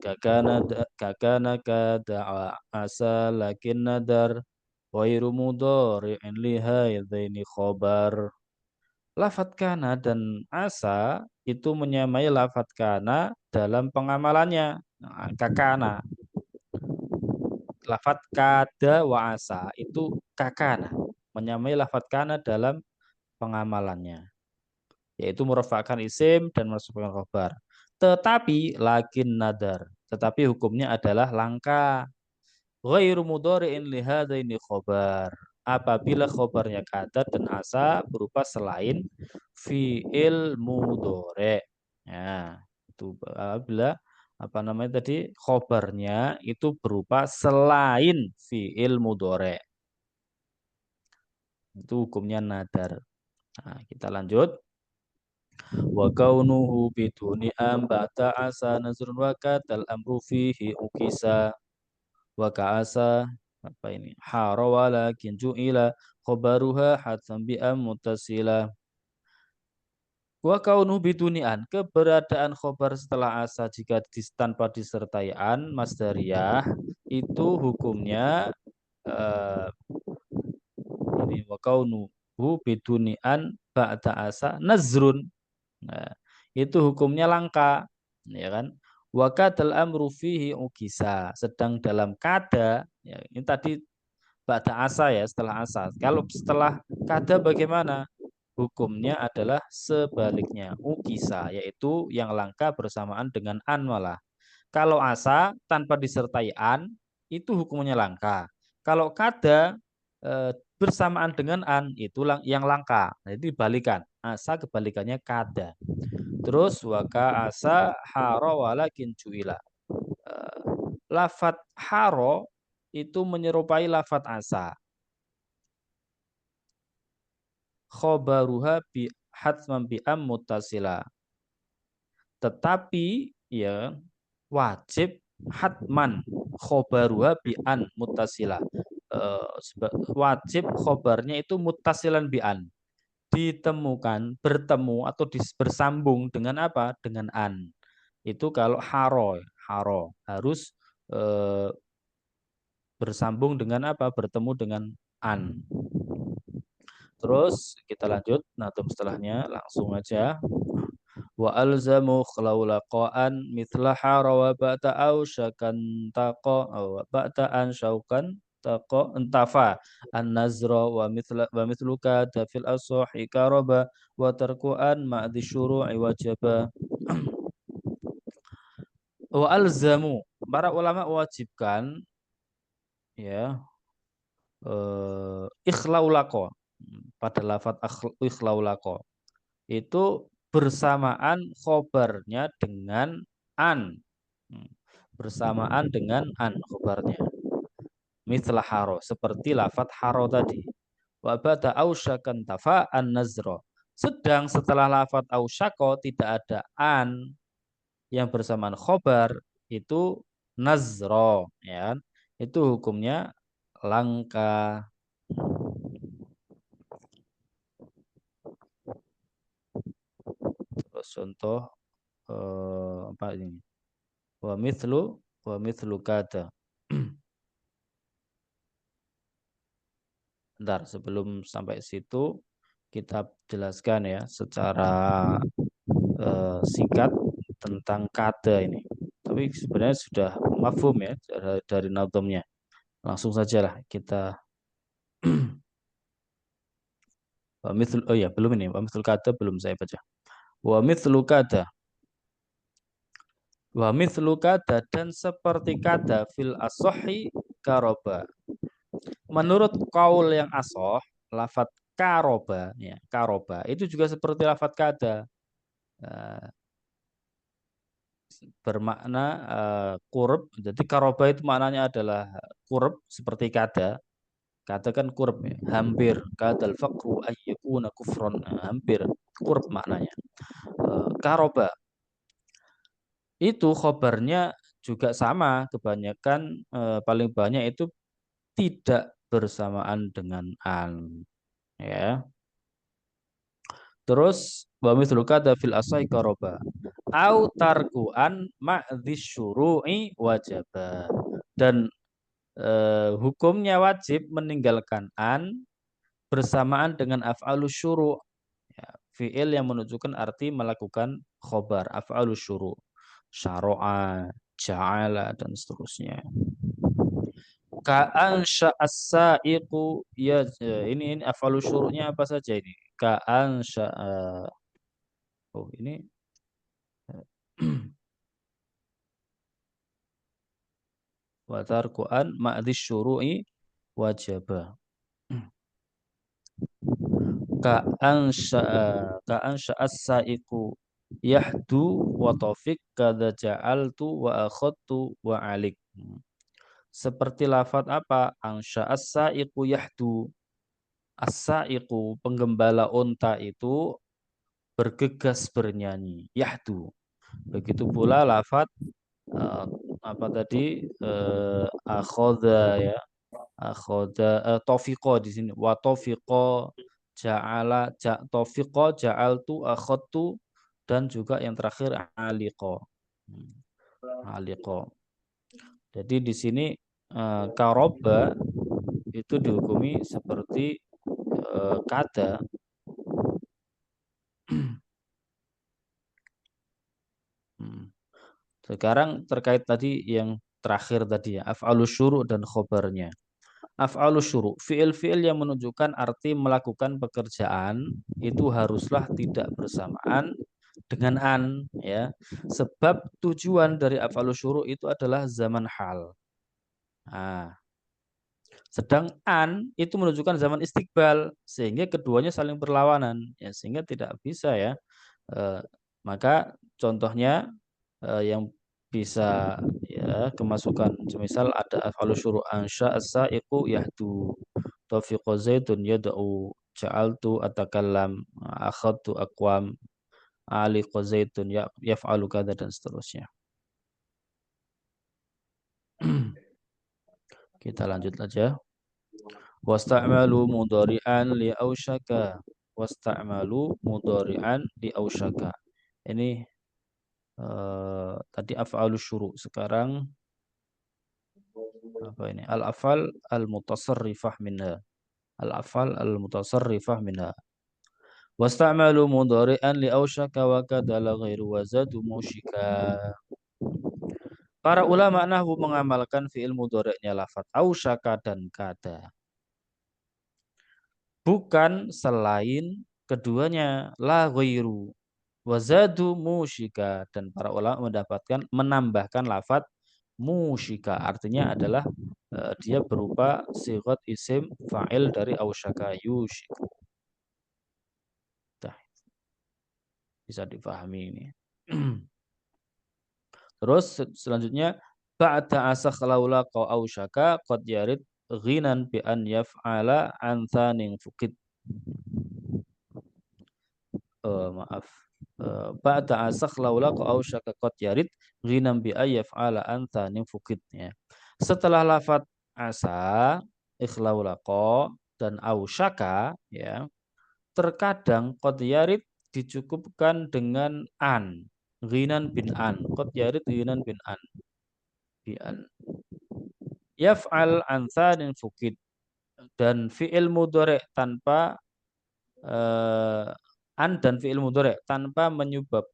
Kakana kada asa lakin nadar ghairu mudhari'in li haidzaini khabar. Lafat kana dan asa itu menyamai lafat kana dalam pengamalannya. Nah, kakana. Lafat kada wa asa itu kakana. Menyamai lafat kana dalam pengamalannya, yaitu merofakkan isim dan mensubuhkan khobar. Tetapi lakin nadar, tetapi hukumnya adalah langka. Ghairu mudhari'in li hadaini khobar. Apabila khobarnya kata dan asa berupa selain fi'il mudhari'. Ya, itu apabila apa namanya tadi khobarnya itu berupa selain fi'il mudhari'. Itu hukumnya nadar. Nah, kita lanjut. Wa kaunuhu biduni am ba'da asa nazrun wa katal amru fihi ukisa wa ka'asa apa ini hara walakin ju'ila khabaruha hatsam bi am mutasila wa kaunuhu biduni an keberadaan khobar setelah asa jika tanpa disertai an masdariyah itu hukumnya eh, ini wa kaunuhu biduni an ba'da asa nazrun. Nah, itu hukumnya langka, ya kan? Wa kadal amru fihi ukisa. Sedang dalam kada, ya, ini tadi ba'da asa ya, setelah asa. Kalau setelah kada bagaimana? Hukumnya adalah sebaliknya, ukisa, yaitu yang langka bersamaan dengan an malah. Kalau asa tanpa disertai an, itu hukumnya langka. Kalau kada bersamaan dengan an, itu yang langka. Jadi dibalikan. Asa kebalikannya kada. Terus waka asa haro walakin cuila. Lafat haro itu menyerupai lafat asa. Khobaruha bi hatman bi am mutasila. Tetapi ya wajib hatman khobaruha bi an mutasila. Wajib khobarnya itu mutasilan bi an. Ditemukan, bertemu atau bersambung dengan apa? Dengan an. Itu kalau haro harus bersambung dengan apa? Bertemu dengan an. Terus kita lanjut natum setelahnya langsung aja. Wa alzamu khalaulaqan mithla hara wa ba'ta au syakan taqa wa ba'ta an syaukan taqa entafa an nazra wa mithluka tafil as-sahih karaba wa tarku'an ma'dhi syuru'i wajaba. Wa alzamu para ulama wajibkan ya ikhlaulako. Pada lafat ikhlaulako itu bersamaan khobarnya dengan an. Bersamaan dengan an khobarnya. Mithla haro, seperti lafat haro tadi. Wa bata ausyakan tafa an nazro. Sedang setelah lafat ausyako tidak ada an yang bersamaan khobar, itu nazro, ya. Itu hukumnya langka. Terus contoh apa ini? Wa mithlu kada. Bentar, sebelum sampai situ kita jelaskan ya secara singkat tentang kada ini. Tapi sebenarnya sudah mafhum ya dari nazamnya. Langsung sajalah kita oh ya, belum ini. Wa mithlu kada belum saya baca. Wa mithlu kada. Wa mithlu kada, dan seperti kada fil asohi karoba. Menurut kaul yang asoh, lafat karoba, ya, karoba itu juga seperti lafat kada. Bermakna kurub. Jadi karoba itu maknanya adalah kurub seperti kada. Kada kan kurub ya, hampir. Kadal faqru ayyukuna kufron, hampir kurub maknanya. Karoba itu khobarnya juga sama, kebanyakan paling banyak itu tidak bersamaan dengan an, ya. Terus wa mithlu kada fil asai karoba au tarku an ma'dhis syuru'i wajaba, dan hukumnya wajib meninggalkan an bersamaan dengan af'alus syuru', ya, fi'il yang menunjukkan arti melakukan khobar, af'alus syuru', syara'a, ja'ala, dan seterusnya. Ka'an sya'as-sa'iqu, ya, ini af'alus syuru'nya apa saja ini? Ka'an sya'a, oh ini wa tarku an ma'dhis syuru'i wajaba. Ka'an sya'as-sa'iqu yahdu wa taufik kada ja'altu wa akhadtu wa alik. Seperti lafaz apa? Ansya as-sa'iqu yahdu. As-sa'iqu, penggembala unta itu bergegas bernyanyi. Yahdu. Begitu pula lafaz apa tadi? Akhoda, ya. Akhoda, tofiqo di sini. Wa tofiqo ja'ala, tofiqo ja'altu akhadtu, dan juga yang terakhir aliko. Aliko. Jadi di sini karoba itu dihukumi seperti kada. Sekarang terkait tadi yang terakhir tadi ya, af'alus syuru' dan khobarnya. Af'alus syuru', fi'il-fi'il yang menunjukkan arti melakukan pekerjaan itu haruslah tidak bersamaan dengan an, ya. Sebab tujuan dari af'alus syuru' itu adalah zaman hal. Nah, sedang an itu menunjukkan zaman istiqbal, sehingga keduanya saling berlawanan, ya, sehingga tidak bisa, ya. Maka contohnya yang bisa, ya, kemasukan, misal ada af'alus syuru' ansya as-sa'iqu yahdu, taufiqa zaidun yad'u, ja'altu atakallam, akhadtu aqwam, aliqa zaidun yaf'alu kadza, dan seterusnya. Kita lanjut aja. Wasta'malu mudhari'an li ausyaka. Wasta'malu mudhari'an li ausyaka. Ini tadi af'alus syuru'. Sekarang apa ini? Al-af'al al-mutasarrifah minha. Al-af'al al-mutasarrifah minha. Wasta'malu mudhari'an li ausyaka wa kadala ghairu wa zadu musyika. Para ulama nahwu mengamalkan fi'il mudhari'nya lafaz ausyaka dan kada, bukan selain keduanya, la ghairu wa zadu musyika, dan para ulama menambahkan lafaz Musyika artinya adalah dia berupa sigat isim fa'il dari ausyaka yushiku. Nah, bisa dipahami ini. Terus selanjutnya ba'da asakh laula qaw ausyaka qad yarid ghinan bi an yaf'ala an thanin fuqid. Maaf. Ba'da asakh laula qaw ausyaka qad yarid ghinan bi an yaf'ala an thanin fuqid ya. Setelah lafaz asa, ikhlaulaqa dan ausyaka ya, terkadang qad yarid dicukupkan dengan an. Ghinan bin an. Qad yarid ghinan bin an. Bi an. Yaf'al antsanin fukid dan fi'il mudhari tanpa an dan fi'il mudhari tanpa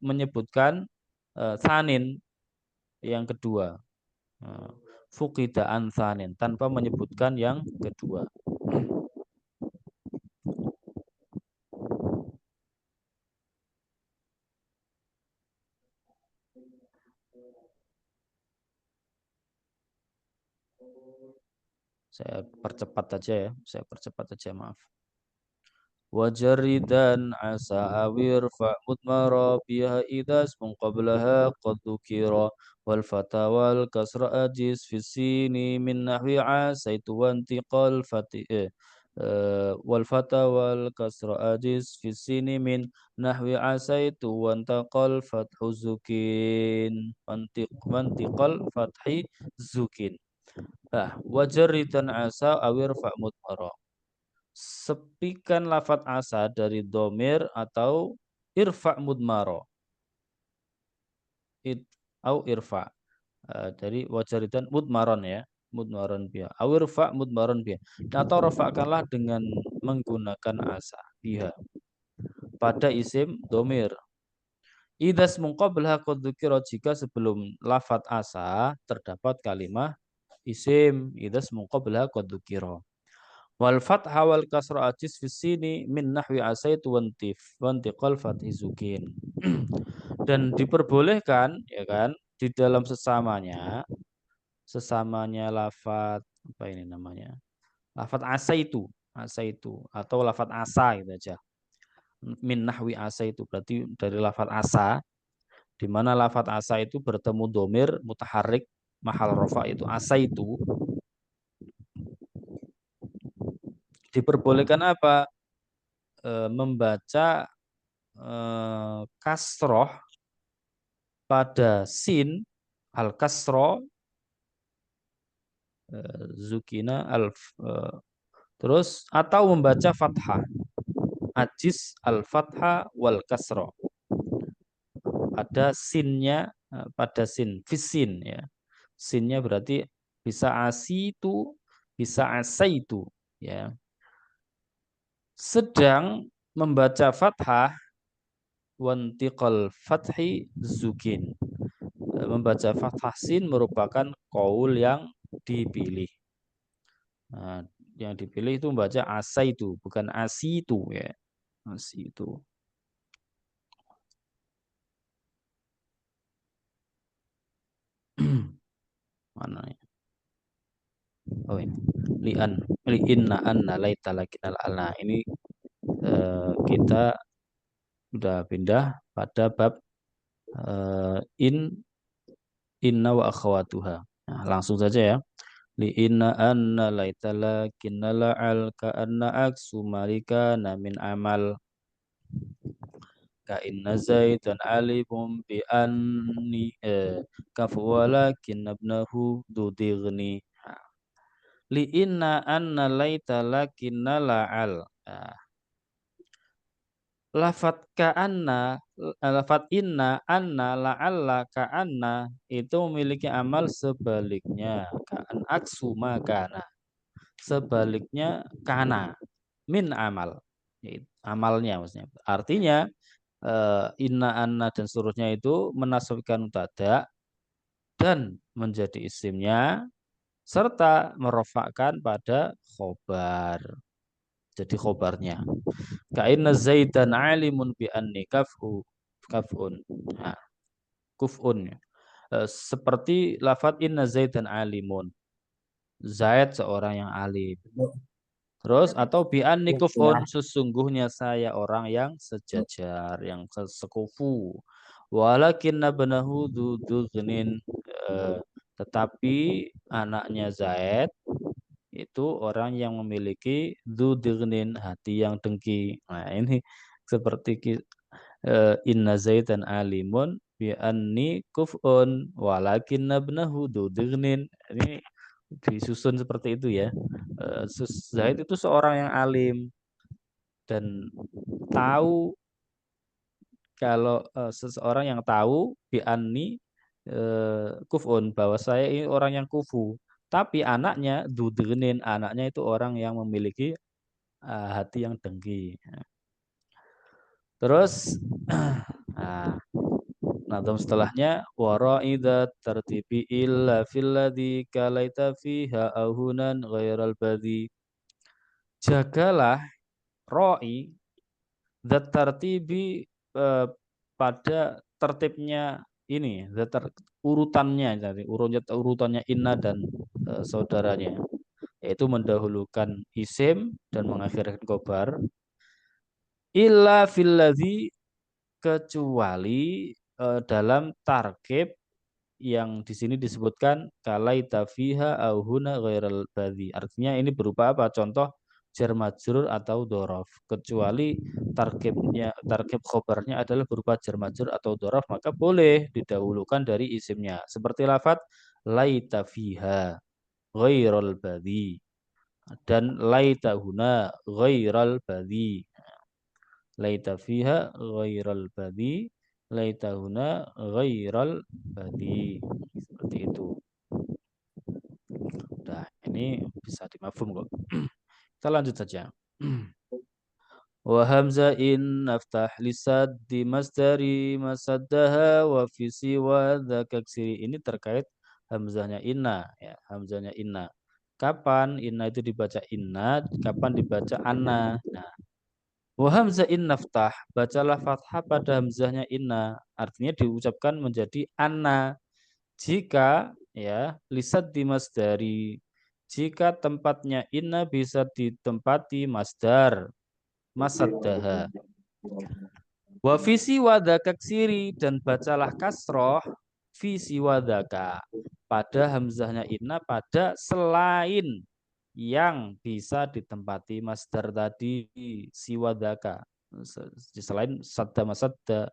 menyebutkan sanin yang kedua. Fukida antsanin tanpa menyebutkan yang kedua. Saya percepat aja ya, maaf. Wajaridan asa awir fa'mud mara biha idas qablaha qad dhukira wal fatawal kasra ajis fi sini min nahwi asaitu wa intiqal wal fatawal kasra ajis fi sini min nahwi asaitu wa intaqal fathu zukin wantiqal fathi zukin. Wajaridan asa awir fa'mud mara. Sepikan lafat asa dari domir atau irfa mudmaro au irfa dari wajaridan mudmaron ya, mudmaron biha au irfa mudmaron biha, atau rafa'kanlah dengan menggunakan asa biha pada isim domir. Idas mungqablah qad dzukira, jika sebelum lafat asa terdapat kalimat isim idas mungqablah qad dzukira. Wal fathha wal kasra ajis fi sini min nahwi asaitu wantiqal fathi zukin. Dan diperbolehkan ya kan di dalam sesamanya lafat apa ini namanya? Lafat asaitu atau lafat asa gitu aja. Min nahwi asaitu berarti dari lafat asa, di mana lafat asa itu bertemu domir mutaharrik mahal rafa itu asaitu. Diperbolehkan apa? Membaca kasroh pada sin al kasro zukina al terus atau membaca fathah ajis al fathah wal kasro pada sinnya, pada sin fisin ya, sinnya berarti bisa asitu bisa asaitu ya. Sedang membaca fathah wantiqal fathi zukin. Membaca fathah sin merupakan qaul yang dipilih. Nah, yang dipilih itu membaca asaitu bukan asitu ya. Asitu. Mana ya? Oh ini. Li inna anna laita lakinal alna. Ini kita sudah pindah pada bab inna wa akhwatuha. Nah, langsung saja ya. Li inna anna laita lakinna la'al ka anna aksu malika na min amal ka inna zaidan alibum bi anni kafu walakin abnahu dudigni. Li inna anna laita lakinna la'al. Lafat ka'anna, lafat inna, anna, la'alla, ka'anna itu memiliki amal sebaliknya. Ka'an aksu makana. Sebaliknya kana. Min amal. Amalnya maksudnya. Artinya inna, anna, dan seterusnya itu menasabkan mutada dan menjadi isimnya serta merofakkan pada khobar. Jadi khobarnya. Ka'inna zaidan alimun bi anni kaf'un. Nah, kuf'un. Seperti lafadz inna Zaidan alimun. Zaid seorang yang alim. Terus atau bi'anni kuf'un, sesungguhnya saya orang yang sejajar, yang sekufu. Walakin nabnahu dudughnin, tetapi anaknya Zaid itu orang yang memiliki dudughnin, hati yang dengki. Nah, ini seperti inna Zaidan alimun bi'anni kuf'un walakin nabnahu dudughnin. Ini disusun seperti itu ya. Zaid itu seorang yang alim dan tahu, kalau seseorang yang tahu bi'anni kuf'un, bahwa saya ini orang yang kufu. Tapi anaknya dudenin, anaknya itu orang yang memiliki hati yang dengki. Terus nah, Nazam setelahnya wara'idat tertibi illa filladhi kalaita fiha auhunan ghairal badhi. Jagalah roi zat tartibi, pada tertibnya ini, urutannya, jadi urutannya inna dan saudaranya, yaitu mendahulukan isim dan mengakhirkan khobar. Illa filladzi, kecuali dalam tarkib yang di sini disebutkan kalaita fiha au huna ghairal badhi. Artinya ini berupa apa? Contoh jar majrur atau dzaraf. Kecuali tarkib khobarnya adalah berupa jar majrur atau dzaraf, maka boleh didahulukan dari isimnya. Seperti lafaz laita fiha ghairal badhi dan laita huna ghairal badhi. Laita fiha ghairal badhi, laita huna ghairal badhi. Seperti itu. Nah, ini bisa dimafhum kok. Kita lanjut saja. Wa hamza in naftah lisad di masdari masaddaha wa fi siwa dzakaksiri. Ini terkait hamzahnya inna ya, hamzahnya inna. Kapan inna itu dibaca inna, kapan dibaca anna. Nah, wa hamzah in naftah, bacalah fathah pada hamzahnya inna, artinya diucapkan menjadi anna jika ya lisad di masdari, jika tempatnya inna bisa ditempati masdar masaddaha. Wa visi wadaka ksiri, dan bacalah kasroh visi wadaka pada hamzahnya inna pada selain yang bisa ditempati masdar tadi, siwadaka, selain sadda masadda,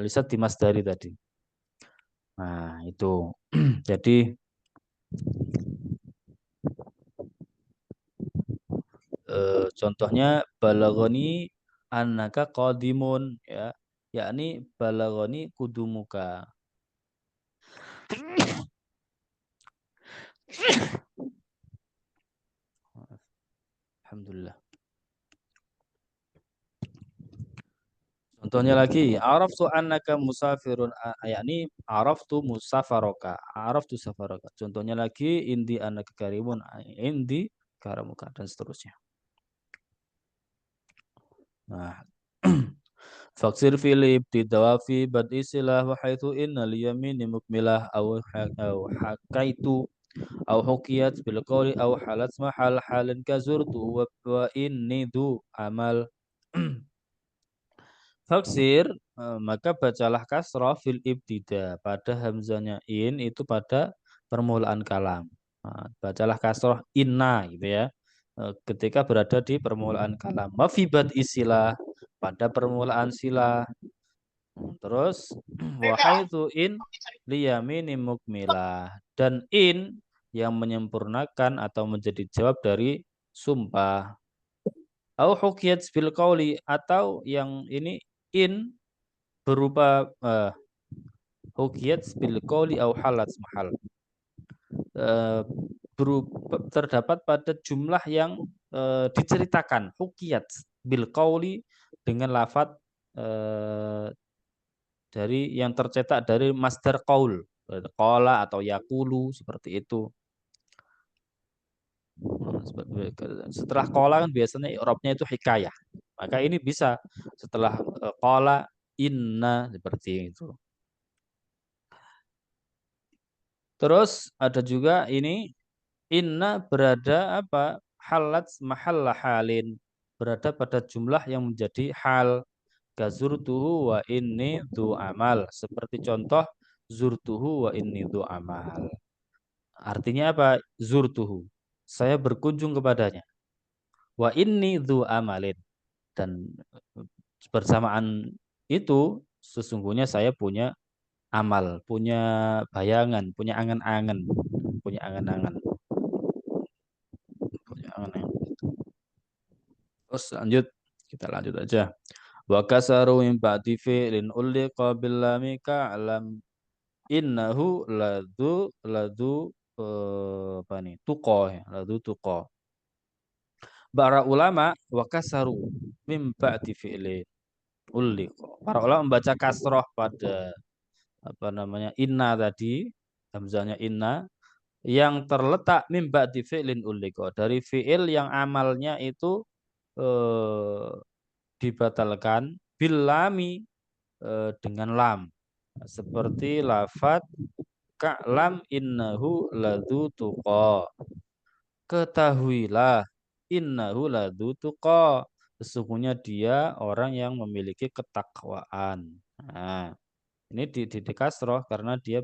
lisat di masdari tadi. Nah itu jadi contohnya balagoni annaka qadimun ya, yakni balagoni kudumuka. Alhamdulillah. Contohnya lagi, araftu annaka musafirun, yakni araftu musafaroka, araftu safaroka. Contohnya lagi, indi annaka karimun, indi karamuka, dan seterusnya. Nah, faksir filip didawafi bad isilah wa haitsu inna liyamini mukmilah au hakaitu au hukiyat bil qawli au halat mahal halin kazurtu wa inni du amal. Faksir, maka bacalah kasrah fil ibtida pada hamzahnya in itu pada permulaan kalam. Nah, bacalah kasrah inna gitu ya. Ketika berada di permulaan kalam. Mafibat isilah pada permulaan sila. Terus wahai itu in liyamini mukmilah, dan in yang menyempurnakan atau menjadi jawab dari sumpah. Au hukiyat bil qauli, atau yang ini in berupa hukiyat bil qauli au halat mahal, terdapat pada jumlah yang diceritakan, hukiyat bil qauli dengan lafaz dari yang tercetak dari masdar qaul, qala atau yaqulu, seperti itu. Setelah qala kan biasanya i'rabnya itu hikayah. Maka ini bisa setelah qala inna, seperti itu. Terus ada juga ini inna berada apa? Halat mahalla halin. Berada pada jumlah yang menjadi hal. Kazurtuhu wa inni du amal. Seperti contoh zurtuhu wa inni du amal. Artinya apa? Zurtuhu. Saya berkunjung kepadanya. Wa inni du amalin. Dan bersamaan itu sesungguhnya saya punya amal, punya bayangan, punya angan-angan, punya angan-angan, punya angan-angan. Terus lanjut, kita lanjut aja. Wa kasaru min ba'di fi'lin ulliqa bil lami ka'lam innahu ladu apa nih? Tuqa ya, ladu tuqa. Para ulama wa kasaru min ba'di fi'lin ulliqa. Para ulama membaca kasroh pada apa namanya? Inna tadi, hamzahnya inna yang terletak mim ba'di fi'lin ulliqa dari fi'il yang amalnya itu eh, dibatalkan bil lami dengan lam seperti lafat ka'lam innahu ladu tuqa, ketahuilah innahu ladu tuqa, sesungguhnya dia orang yang memiliki ketakwaan. Nah, ini di kasroh karena dia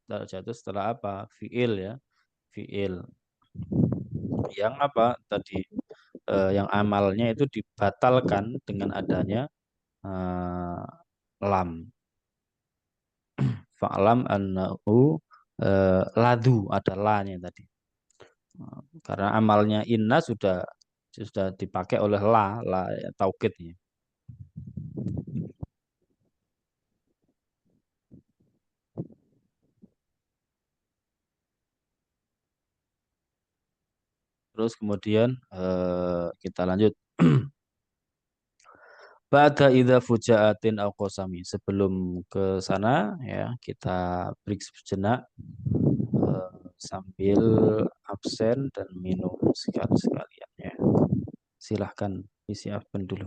jatuh setelah apa? Fiil ya, fiil yang apa tadi yang amalnya itu dibatalkan dengan adanya eh, lam. Fa'lam annahu ladu ada la-nya tadi. Karena amalnya inna sudah dipakai oleh la ya, taukidnya. Terus kemudian kita lanjut. Ba'da idza fuja'atin au qasami. Sebelum ke sana ya, kita break sejenak sambil absen dan minum sekalian ya. Silahkan isi absen dulu.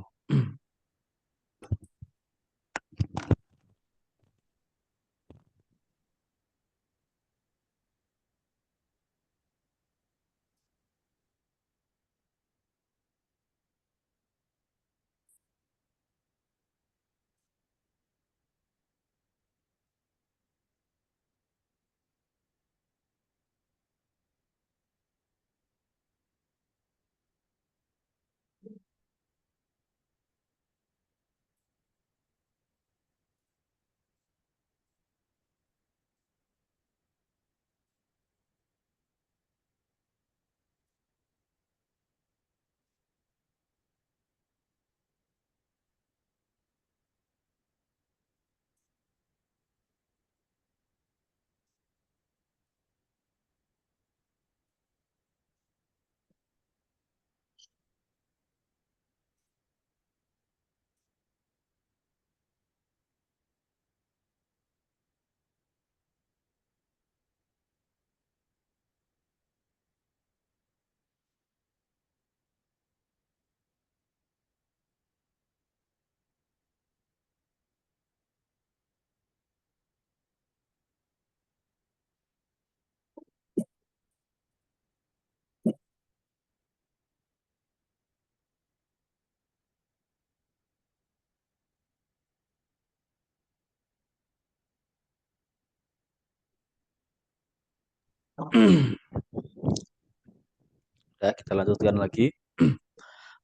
Ya, kita lanjutkan lagi.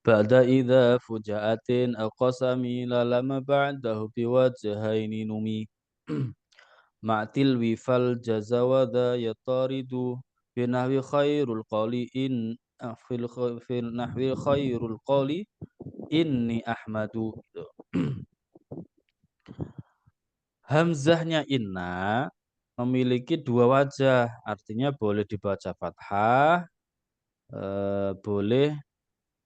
Ba'da idza fuja'atin aw qasami la lama ba'dahu biwajhaini numi. Ma'til wifal jazawada yataridu binahwi khairul qali in fil nahwi khairul qali inni ahmadu gitu. Hamzahnya inna memiliki dua wajah, artinya boleh dibaca fathah, boleh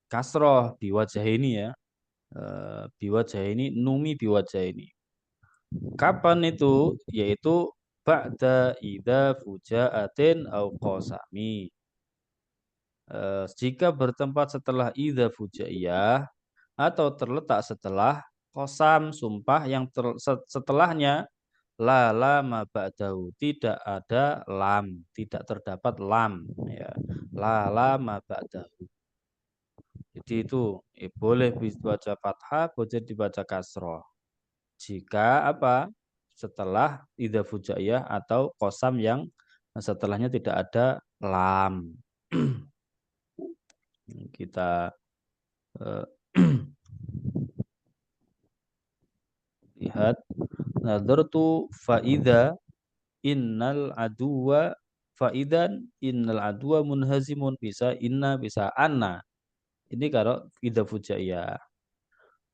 kasroh biwajah ini ya, biwajah ini numi biwajah ini. Kapan itu? Yaitu ba'da idza fuja'atin au qasami. Jika bertempat setelah idza fujaiyah atau terletak setelah kosam sumpah yang setelahnya la lama ba'dahu, tidak ada lam, tidak terdapat lam ya. La lama ba'dahu. Jadi itu boleh dibaca fathah, boleh dibaca kasroh. Jika apa? Setelah idza fujaiyah atau kosam yang setelahnya tidak ada lam. Kita eh, lihat nadartu faida innal aduwa faidan innal aduwa munhazimun, bisa inna bisa anna. Ini kalau idza fujaiyah.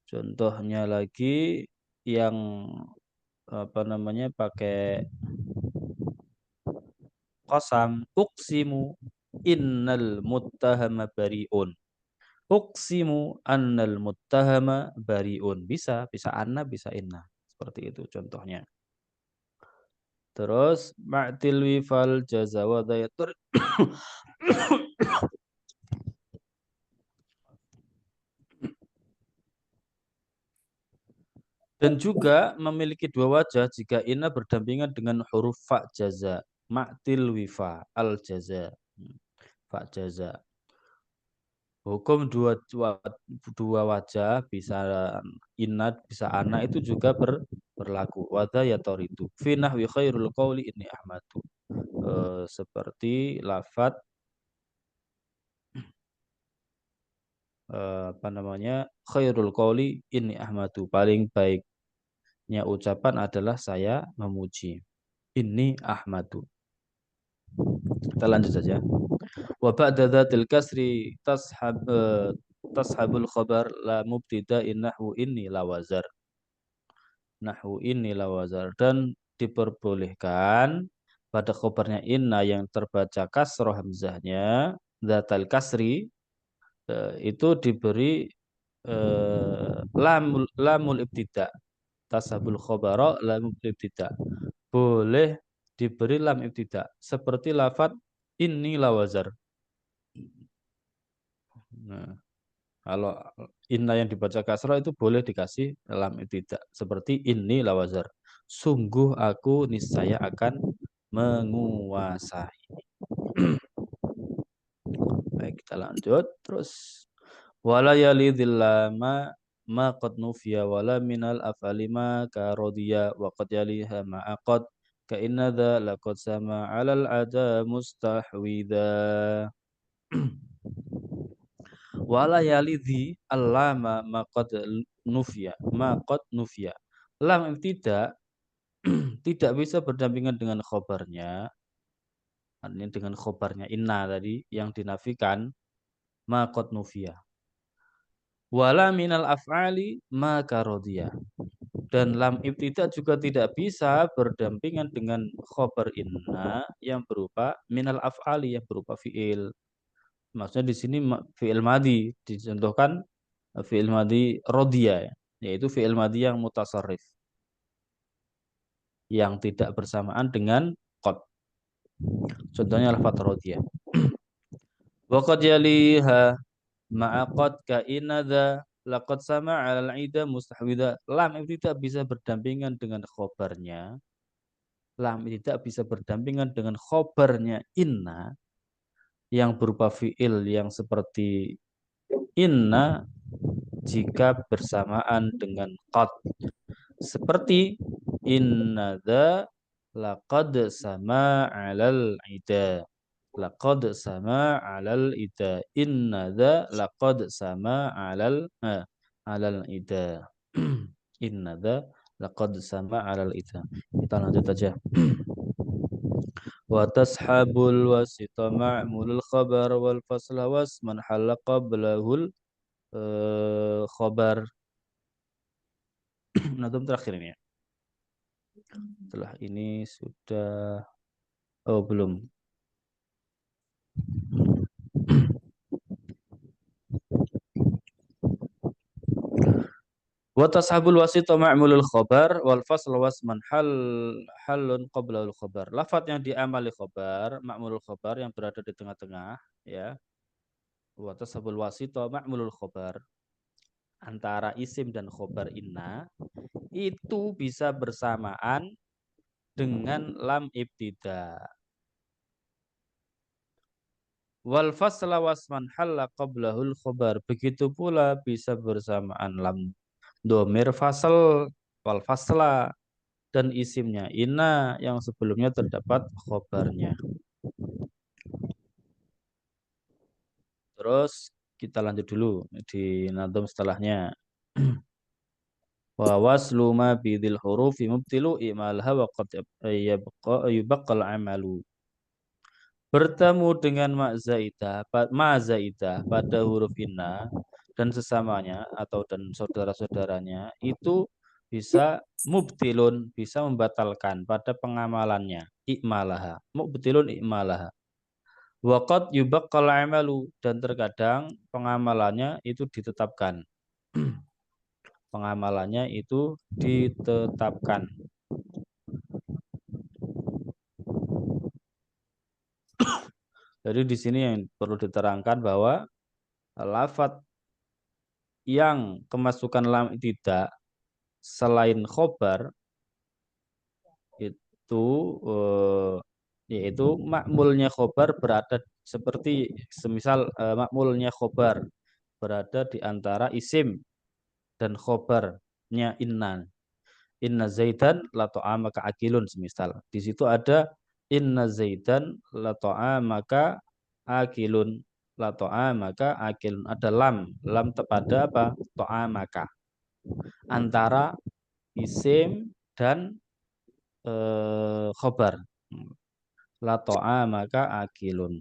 Contohnya lagi yang apa namanya pakai kosam, uksimu innal muttahama bariun. Uksimu annal muttahama bariun. Bisa anna, bisa inna. Seperti itu contohnya. Terus ma'til wifal jaza wa dayatur. Dan juga memiliki dua wajah jika inna berdampingan dengan huruf fa jaza. Ma'til wifa al jaza. Fa jaza. Hukum dua wajah, bisa inna bisa ana, itu juga berlaku. Wada ya toridu. Fi nahwi khairul qawli inni ahmadu. Seperti lafat apa namanya, khairul qawli inni ahmadu. Paling baiknya ucapan adalah saya memuji. Inni ahmadu. Kita lanjut saja. Wa ba'da dzatil kasri tashabul khabar la mubtida nahwu inni lawazar. Nahwu inni lawazar, dan diperbolehkan pada khobarnya inna yang terbaca kasroh hamzahnya dzatal kasri, itu diberi lamul ibtida. Tashabul khabara lamul ibtida. Boleh diberi lam ibtida seperti lafat inni lawazar. Nah, kalau inna yang dibaca kasrah itu boleh dikasih lam ibtida seperti inni lawazar. Sungguh aku niscaya akan menguasai. Baik, kita lanjut terus. Wala yalidhil lama ma qad nufiya wala minal af'ali ma ka radiya wa qad yaliha ma aqad ka inna dha laqad sama 'alal ada mustahwidha. Wala yalidhi allama maqad nufiya. Lam tidak tidak bisa berdampingan dengan khobarnya, artinya dengan khobarnya inna tadi yang dinafikan, maqad nufiya. Wala minal af'ali maka rodiya. Dan lam ibtida juga tidak bisa berdampingan dengan khobar inna yang berupa minal af'ali, yang berupa fi'il. Maksudnya di sini fi'il madi dicontohkan, fi'il madi rodiya, yaitu fi'il madi yang mutasarrif, yang tidak bersamaan dengan qad. Contohnya lafaz rodiya. Wa qad yaliha ma'a qad ka inadha laqad sama 'alal 'ida mustahwidha. Lam tidak bisa berdampingan dengan khobarnya. Lam tidak bisa berdampingan dengan khobarnya inna yang berupa fi'il yang seperti inna jika bersamaan dengan qad. Seperti inna dha laqad sama 'alal 'ida. Laqad sama 'alal ida. Inna dha laqad sama 'alal ida. Inna dha laqad sama 'alal ida. Kita lanjut aja. Wa tashabul wasita ma'mulul khabar wal fasla wasman halla qablahul khabar. Nadum terakhir ini ya. Setelah ini sudah, oh belum. Wa tashabul wasita ma'mulul khabar wal fasl wasman halun qablahul khabar. Lafaz yang diamali khabar, ma'mulul khabar yang berada di tengah-tengah ya. Wa tashabul wasita ma'mulul khabar, antara isim dan khabar inna itu bisa bersamaan dengan lam ibtida. Wal fasla wasman halla qablahul khobar. Begitu pula bisa bersamaan lam domir fasl wal fasla dan isimnya inna yang sebelumnya terdapat khobarnya. Terus kita lanjut dulu di nadom setelahnya. Wa waslu ma bidil hurufi mubtilu imalha wa qad yubqal amalu. Bertemu dengan ma zaidah pada huruf inna dan sesamanya atau dan saudara-saudaranya itu bisa mubtilun, bisa membatalkan pada pengamalannya, ikmalaha, mubtilun ikmalaha. Waqad yubaqqal amalu dan terkadang pengamalannya itu ditetapkan. Pengamalannya itu ditetapkan. Jadi di sini yang perlu diterangkan bahwa lafadz yang kemasukan lam tidak selain khobar itu yaitu makmulnya khobar berada seperti semisal makmulnya khobar berada di antara isim dan khobarnya inna. Inna zaidan la ta'amaka akilun semisal. Di situ ada inna zaidan la ta'amaka akilun. La ta'amaka akilun. Ada lam. Lam pada apa? Ta'amaka. Antara isim dan khobar. La ta'amaka akilun.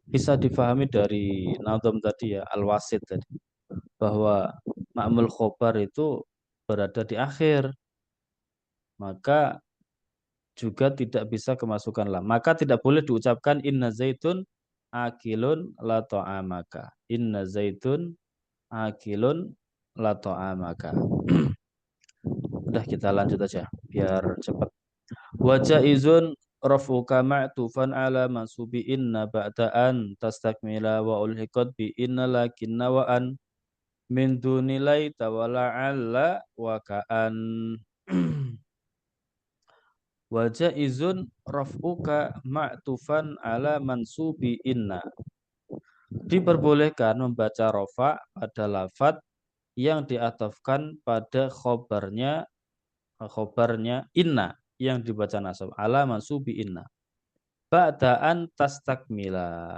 Bisa difahami dari nazam tadi ya, al-wasit tadi, bahwa ma'mul khobar itu berada di akhir, maka juga tidak bisa kemasukan lam. Maka tidak boleh diucapkan inna zaitun akilun la ta'amaka. Inna zaitun akilun la ta'amaka. Udah kita lanjut aja biar cepat. Wajah izun rafuka ma'tufan ala mansubi inna ba'daan tastakmila wa ulhiqat bi inna lakinna wa an min dunilai tawala alla wa ka'an. Wajah izun rafuka ma'tufan ala mansubi inna. Diperbolehkan membaca rofa pada lafad yang diatofkan pada khobarnya inna yang dibaca nasab ala mansubi inna. Ba'daan tastakmila.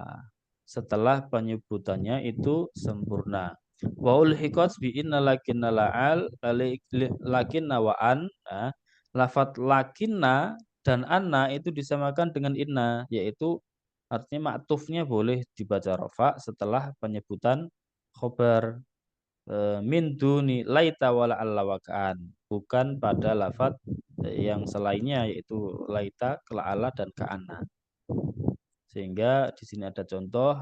Setelah penyebutannya itu sempurna. Wa ulhiqat bi inna lakinna la'al lakinna wa an. Nah, lafat lakinna dan anna itu disamakan dengan inna, yaitu artinya maktufnya boleh dibaca rofa setelah penyebutan khobar. Min duni laita wala allawakaan, bukan pada lafat yang selainnya yaitu laita, kela'ala dan ka'ana. Sehingga di sini ada contoh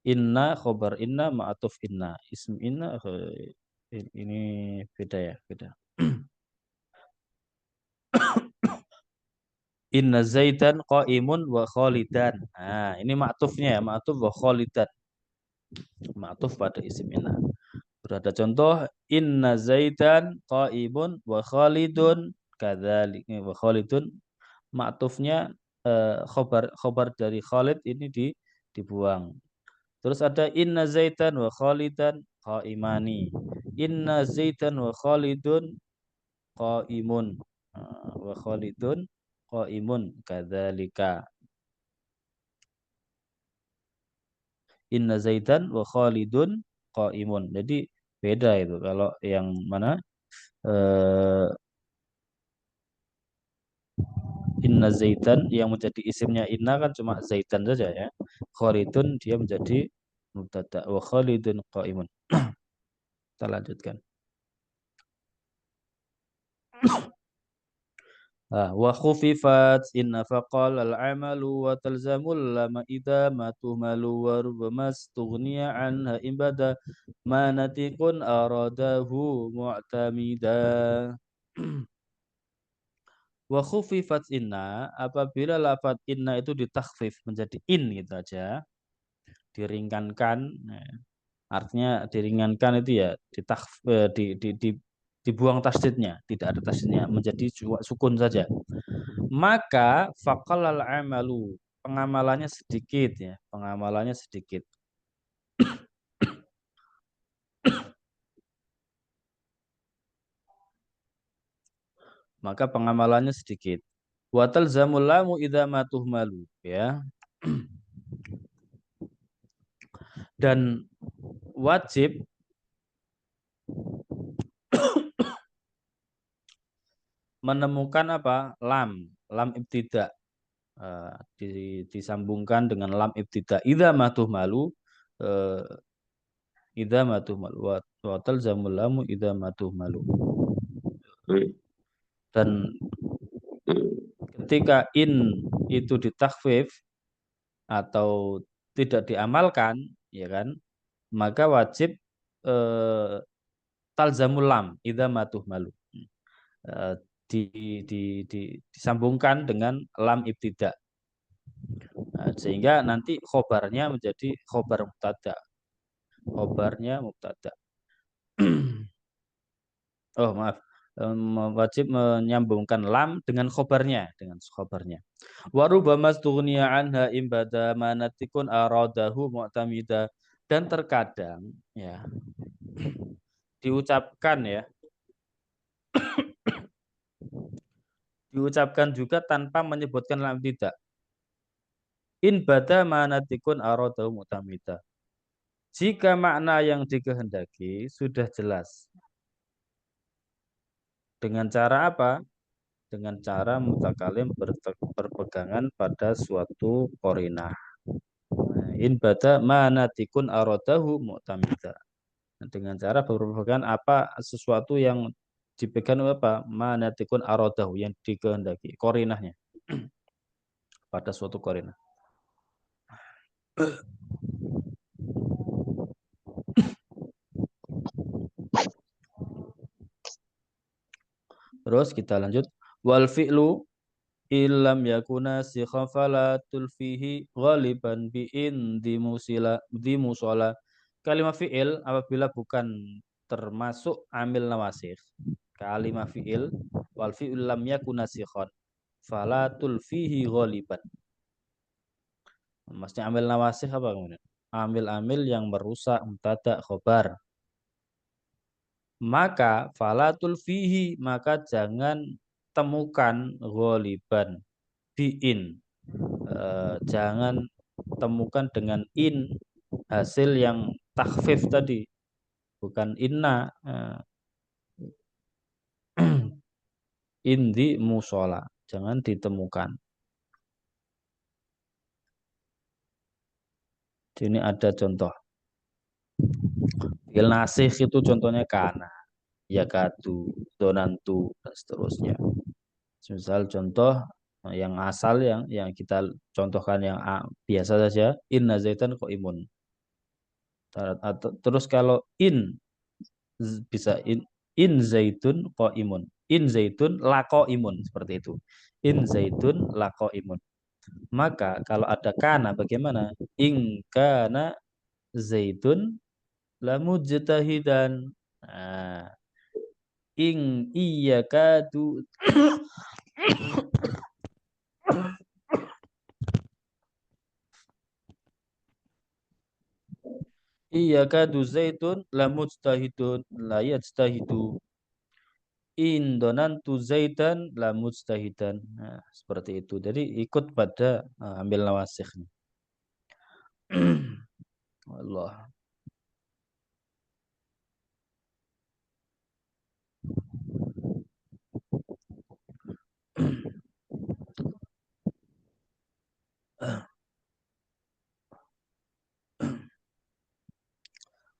inna khobar inna ma'atuf inna. Ism inna ini beda ya, beda. Inna zaidan qaimun wa khalidan. Nah, ini ma'tufnya ya, ma'tuf wa khalidan. Ma'tuf pada isim inna. Berada contoh inna zaidan qaimun wa khalidun kadzalik. Wa khalidun ma'tufnya khobar dari Khalid ini dibuang. Terus ada inna zaidan wa khalidan qaimani. Inna zaidan wa khalidun qaimun. Wa khalidun qaimun kadzalika. Inna zaidan wa khalidun qaimun. Jadi beda itu kalau yang mana inna zaidan yang menjadi isimnya inna kan cuma zaidan saja ya. Khalidun dia menjadi mubtada wa khalidun qaimun. Kita lanjutkan. Wa khufifat inna faqal al-amalu wa talzamul lama idha ma tuhmalu wa rubbama stughniya anha imbada ma natiqun aradahu mu'tamida. Wa khufifat inna apabila lafaz inna itu ditakhfif menjadi in gitu aja. diringankan. Nah, artinya diringankan itu ya dibuang tasdidnya, tidak ada tasdidnya, menjadi sukun saja. Maka faqallal amalu, pengamalannya sedikit ya, pengamalannya sedikit. Maka pengamalannya sedikit. Wa talzamul lamu idza ma tuhmalu ya. Dan wajib menemukan apa? Lam ibtida. Disambungkan dengan lam ibtida. Idza ma tuhmalu idza ma tuhmalu wa talzamul lamu idza ma tuhmalu. Dan ketika in itu ditakhfif atau tidak diamalkan, ya kan, maka wajib talzamul lam idza ma tuhmalu. Eh, disambungkan dengan lam ibtida. Nah, sehingga nanti khobarnya menjadi khobar mubtada. Khobarnya mubtada. Oh maaf, wajib menyambungkan lam dengan khobarnya, Warubama stughniya anha imbada manatikun aradahu mu'tamida. Dan terkadang ya diucapkan juga tanpa menyebutkan lam tidak. In bada manatikun aradahu mu'tamida. Jika makna yang dikehendaki sudah jelas. Dengan cara apa? Dengan cara mutakalim berpegangan pada suatu qarinah. In bada manatikun aradahu mu'tamida. Dengan cara berpegangan apa sesuatu yang dipegang apa? Manatikun aradahu yang dikehendaki, qarinahnya. Pada suatu qarinah. Terus kita lanjut. Wal fi'lu illam yakuna sikha fala tulfihi ghaliban bi in dimusala. Kalimat fi'il apabila bukan termasuk amil nawasikh. Kalimat fi'il wal fi'il lam yakuna sikhan fala tulfihi ghaliban. Maksudnya amil nawasikh apa kemudian? Amil-amil yang merusak mubtada khobar. Maka falatul fihi, maka jangan temukan ghaliban biin. Jangan temukan dengan in hasil yang takhfif tadi, bukan inna. Indi musola, jangan ditemukan. Ini ada contoh. Fi'il nasikh itu contohnya kana, yakatu, donantu, dan seterusnya. Misal contoh yang asal yang kita contohkan yang biasa saja, inna zaitan qaimun. Terus kalau bisa in zaitun qaimun. In zaitun la qaimun, seperti itu. In zaitun la qaimun. Maka kalau ada kana bagaimana? In kana zaitun la mujtahidan. Nah, in iyyakatu iyyakadu zaitun la mujtahidun la yajtahidu. In donantu zaitan la mujtahidan. Nah, seperti itu. Jadi ikut pada ambil nawasikh. Allah.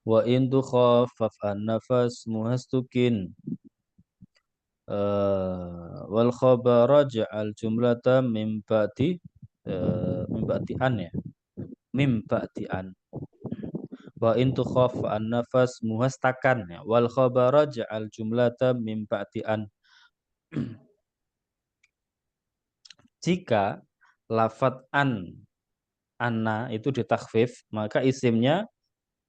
Wa in tukhaffaf an-nafas muhastukin wal khabara ja'al jumlata min ba'di an ya. Min ba'di an. Wa in tukhaff an-nafas muhastakan ya. Wal khabara ja'al jumlata min ba'di an. Jika lafat an anna itu ditakhfif, maka isimnya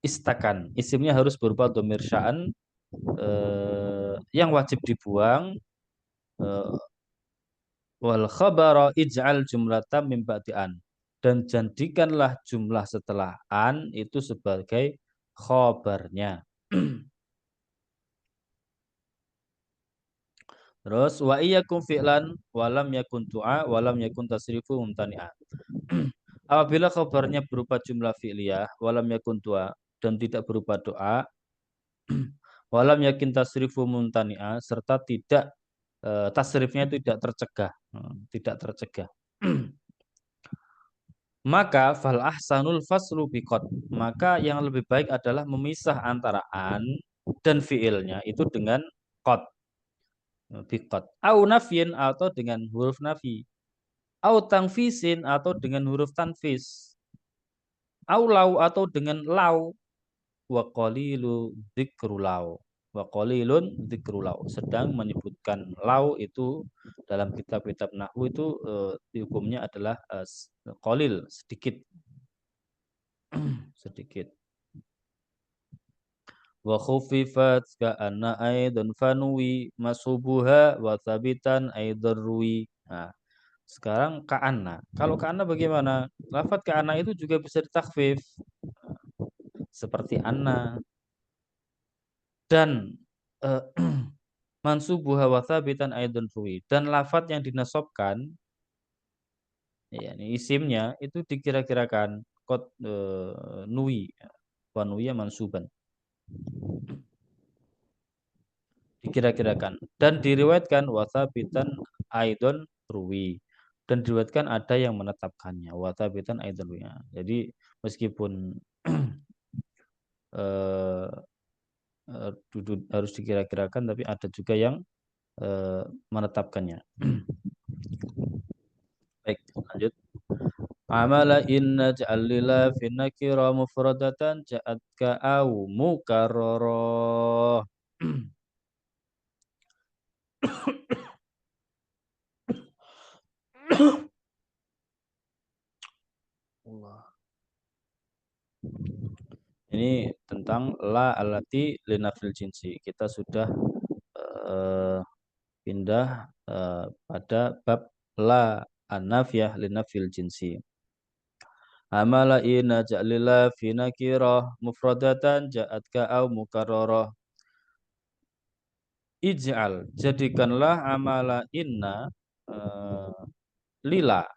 istakan. Isimnya harus berupa dhamir sya'an yang wajib dibuang. Wal khabara ij'al jumlatan min ba'di an. Dan jadikanlah jumlah setelah an itu sebagai khobarnya. Terus wa iyyakum fi'lan walam yakun tu'a walam yakun tasrifu mumtani'a. Apabila khabarnya berupa jumlah fi'liyah walam yakun tu'a dan tidak berupa doa, walam yakin tasrifu mumtani'a serta tidak tasrifnya itu tidak tercegah, tidak tercegah. Maka fal ahsanul faslu biqad. Maka yang lebih baik adalah memisah antara an dan fiilnya itu dengan qad, biqad. Au nafyin atau dengan huruf nafi. Au tangfisin atau dengan huruf tanfis. Au lau atau dengan lau. Wa qalilu dzikru lau. Wa qalilun dzikru lau. Sedang menyebutkan lau itu dalam kitab-kitab nahwu itu hukumnya adalah qalil, sedikit. Sedikit. Wa khufifat ka'anna aidan fanwi masubuha wa thabitan aidan ruwi. Nah, sekarang ka'anna. Kalau ka'anna bagaimana? Lafaz ka'anna itu juga bisa ditakhfif seperti anna dan mansubuha wa thabitan aidan ruwi. Dan lafaz yang dinasobkan ya ini isimnya itu dikira-kirakan qad nuwi wa nuwiya mansuban. Dikira-kirakan dan diriwayatkan wathabitan aidon ruwi dan diriwayatkan ada yang menetapkannya wathabitan aidon ruwi. Jadi meskipun eh, harus dikira-kirakan tapi ada juga yang menetapkannya. Baik, lanjut. Amala inna ja'alila fi nakira mufradatan ja'at ka'au mukarrara. Allah. Ini tentang la alati linafil jinsi. Kita sudah pindah pada bab la an-nafiyah linafil jinsi. Amala ina ja'lila fi nakirah mufradatan ja'at ka'au mukarrarah. Ij'al, jadikanlah amala inna lila.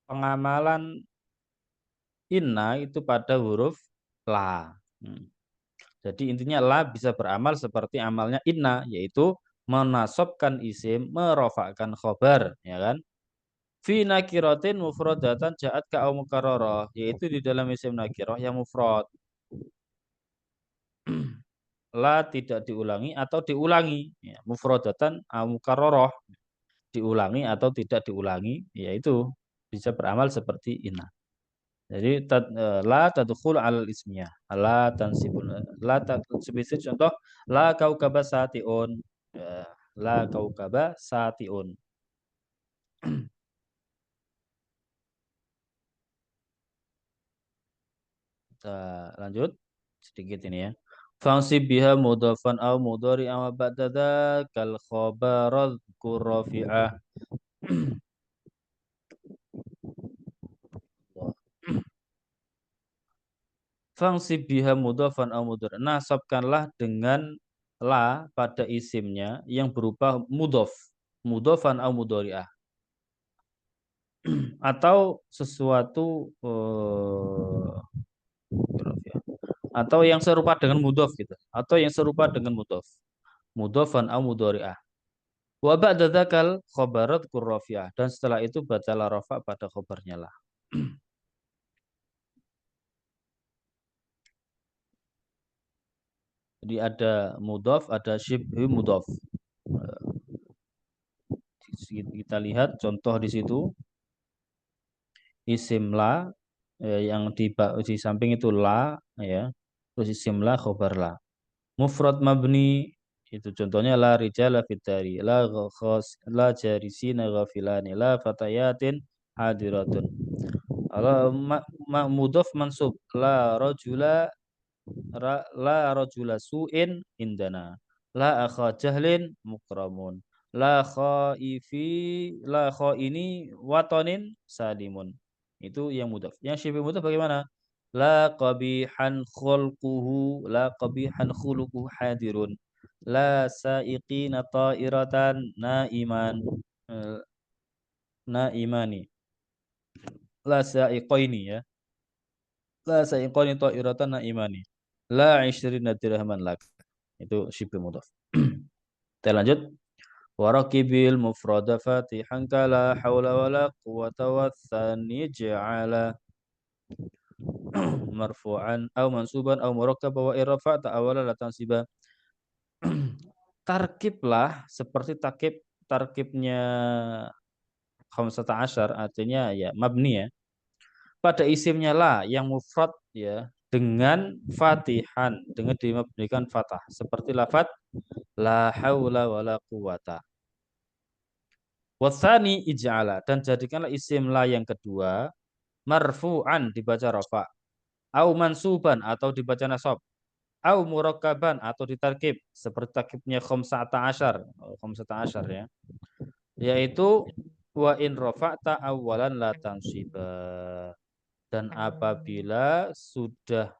Pengamalan inna itu pada huruf la. Jadi intinya la bisa beramal seperti amalnya inna, yaitu menasobkan isim, merofakkan khobar, ya kan? Fi nakiratin mufradatan ja'at ka'au mukarrarah, yaitu di dalam isim nakirah yang mufrad. La tidak diulangi atau diulangi, ya, mufradatan au mukarrarah, diulangi atau tidak diulangi, yaitu bisa beramal seperti inna. Jadi la tadkhul alal ismiyah. La tansibun la seperti contoh la kaukaba satiun. Ya, la kaukaba satiun. Kita lanjut sedikit ini ya. Fansib biha mudhafan aw mudhari'an wa ba'da dzakal khabaradh rafi'ah. Fansib biha mudhafan aw mudhari'. Nasabkanlah dengan la pada isimnya yang berupa mudhaf, mudhafan aw mudhari'ah. Atau sesuatu atau yang serupa dengan mudhaf gitu, atau yang serupa dengan mudhaf. Mudhafan aw mudhari'ah. Wa ba'da dzakal khabarat qurrafiyah dan setelah itu bacalah rafa pada khabarnya lah. Jadi ada mudhaf, ada syibhu mudhaf. Kita lihat contoh di situ isim la yang di samping itu la ya. Terus isim la khabar la. Mufrad mabni itu contohnya la rijala fitari, la khas, la jarisina ghafilani, la fatayatin hadiratun. Kalau mudhof mansub la rajula su'in indana. La akha jahlin mukramun. La khaini watonin salimun. Itu yang mudhaf. Yang syibih mudhaf bagaimana? La qabihan khuluquhu hadirun. La sa'iqina ta'iratan naiman. Eh, naimani. La sa'iqaini ya. La sa'iqaini ta'iratan naimani. La 20 dirhaman lak. Itu syibih mudhaf. Kita lanjut. Warakibil mufrada fatihan kala hawla wala quwata wathani ja'ala marfu'an au mansuban au murakkaba wa irfa ta'awala la tansiba. Tarkiblah seperti tarkibnya khamsata asyar, artinya ya mabni ya. Pada isimnya la yang mufrad ya dengan fatihan, dengan dimabnikan fathah seperti lafaz la haula wala quwata. Wathani ij'ala, dan jadikanlah isim la yang kedua marfu'an dibaca rafa, au mansuban atau dibaca nasab, au murakkaban atau ditarkib seperti tarkibnya khamsata asyar ya, yaitu wa in rafa'ta awalan la tansiba, dan apabila sudah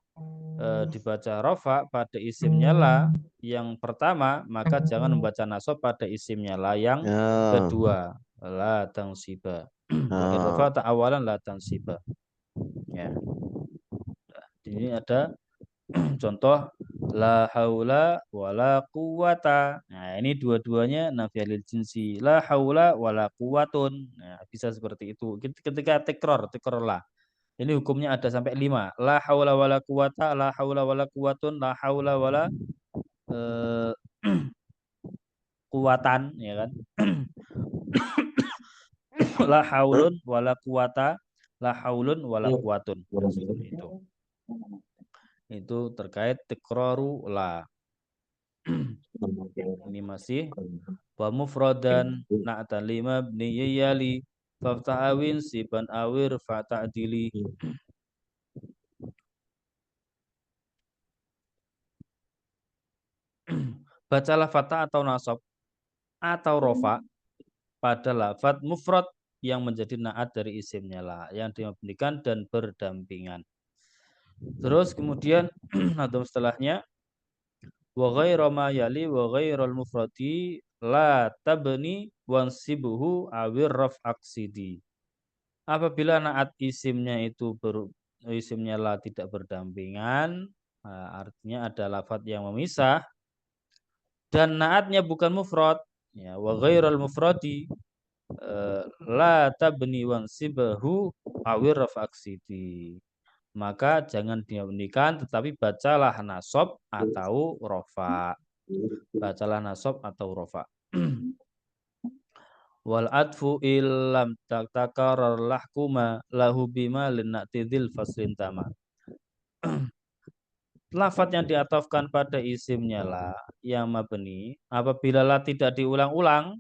dibaca rafa pada isimnya la yang pertama, maka jangan membaca nasab pada isimnya la yang Ya. kedua, la tansiba. Wa in Nah, rafa'ta awalan la tansiba. Ya. Ini ada contoh la haula wala quwata. Nah, ini dua-duanya nafiyalil jinsi. La haula wala quwatun. Nah, bisa seperti itu. Ketika tikror la. Ini hukumnya ada sampai 5. La haula wala quwata, la haula wala quwatun, la haula wala eh, kuwatan, ya kan? La haulun wala quwata, la haulun wala quwatun. Nah, seperti itu. Itu terkait tikraru la. Ini masih wa mufradan na'tan lima bniyali fafta'awin siban awir fata'dili. Bacalah fatah atau nasab atau rofa pada lafadz mufrad yang menjadi naat dari isimnya la yang dimabnikan dan berdampingan. Terus kemudian atau setelahnya wa ghairu ma yali wa ghairul mufradi la tabni wansibuhu awir raf aksidi. Apabila naat isimnya la tidak berdampingan, artinya ada lafadz yang memisah dan naatnya bukan mufrad, ya wa ghairul mufradi la tabni wansibahu awir raf aksidi. Maka jangan diabnikan tetapi bacalah nasab atau rofa. Bacalah nasab atau rofa. Wal adfu illam takarar lahkuma lahu bima linnatidil faslin tama. Lafadz yang diatofkan pada isimnya la yang mabni apabila la tidak diulang-ulang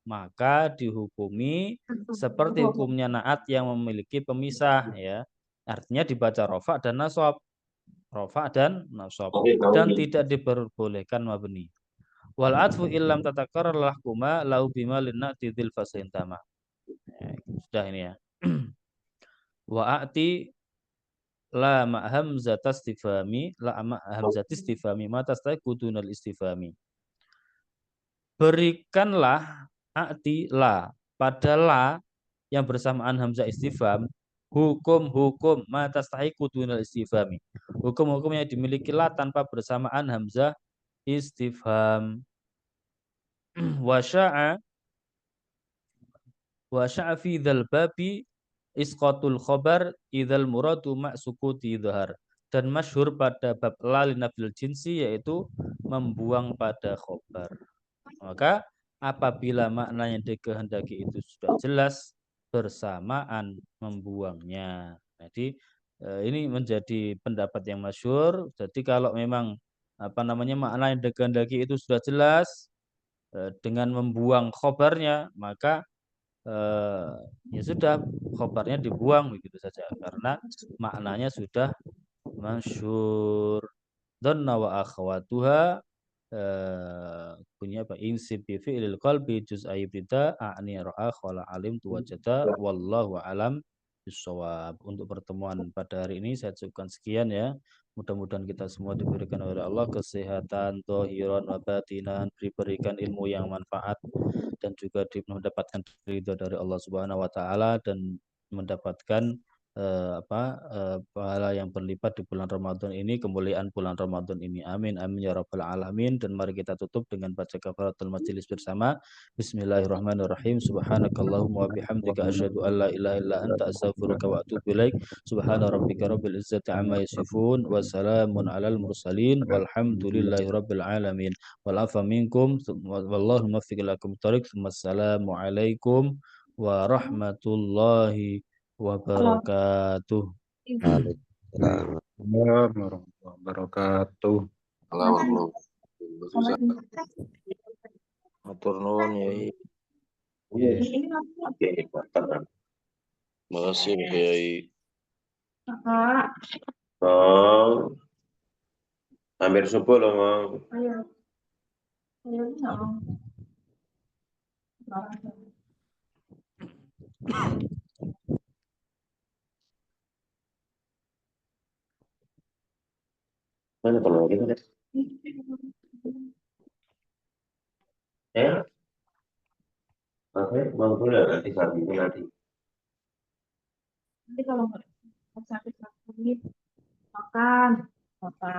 maka dihukumi seperti hukumnya naat yang memiliki pemisah ya. Artinya dibaca rofa dan nasab. Rofa dan nasab. Dan tidak diperbolehkan mabni. Wal adfu illam tatakarrar lahkuma lau bima linna tidil faslin tama. Sudah ini ya. Wa a'ti la ma hamzat istifhami la ma hamzat istifhami ma tastaqudunal istifhami. Berikanlah a'ti la pada la yang bersamaan hamzah istifham hukum-hukum ma tastahiqu dunal istifhami. Hukum-hukum yang dimiliki la tanpa bersamaan hamzah istifham. Wasya'a fi dzal babi isqatul khabar idzal muradu ma sukuti dhahar. Dan masyhur pada bab la linafil jinsi yaitu membuang pada khobar. Maka apabila makna yang dikehendaki itu sudah jelas bersamaan membuangnya. Jadi ini menjadi pendapat yang masyhur. Jadi kalau memang makna yang dikehendaki itu sudah jelas dengan membuang khobarnya, maka eh, ya sudah khobarnya dibuang begitu saja karena maknanya sudah masyhur. Dhanna wa akhawatuha punya apa insib bi fi'lil qalbi juz'ai bida a'ni ra'a khala alim tuwajada wallahu alam bisawab. Untuk pertemuan pada hari ini saya cukupkan sekian ya. Mudah-mudahan kita semua diberikan oleh Allah kesehatan zahiran wa batinan, diberikan ilmu yang manfaat dan juga mendapatkan ridho dari Allah Subhanahu wa taala dan mendapatkan pahala yang berlipat di bulan Ramadan ini, kemuliaan bulan Ramadan ini. Amin amin ya rabbal alamin. Dan mari kita tutup dengan baca kafaratul majelis bersama. Bismillahirrahmanirrahim. Subhanakallahumma wa bihamdika asyhadu an la ilaha illa anta astaghfiruka wa atubu ilaik. Subhana rabbika rabbil izzati amma yasifun wa salamun alal mursalin walhamdulillahi rabbil alamin. Wal afa minkum wallahu muwaffiq lakum thoriq. Wassalamualaikum warahmatullahi wabarakatuh. Waalaikumsalam. Warahmatullahi wabarakatuh. Matur nuwun Yai. Makasih Yai. Oh, hampir subuh loh, Mang. Ayo. Ayo, mana kalau gitu deh? Ya, oke, mau dulu ya, nanti saat ini nanti. Nanti kalau nggak sakit makan apa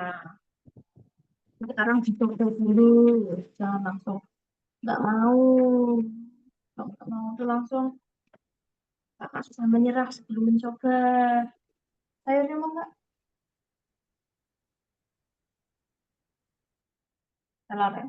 sekarang dicoba dulu, jangan langsung nggak mau, kalau nggak mau tuh langsung kakak susah menyerah sebelum mencoba. Sayurnya mau nggak? Telur ya?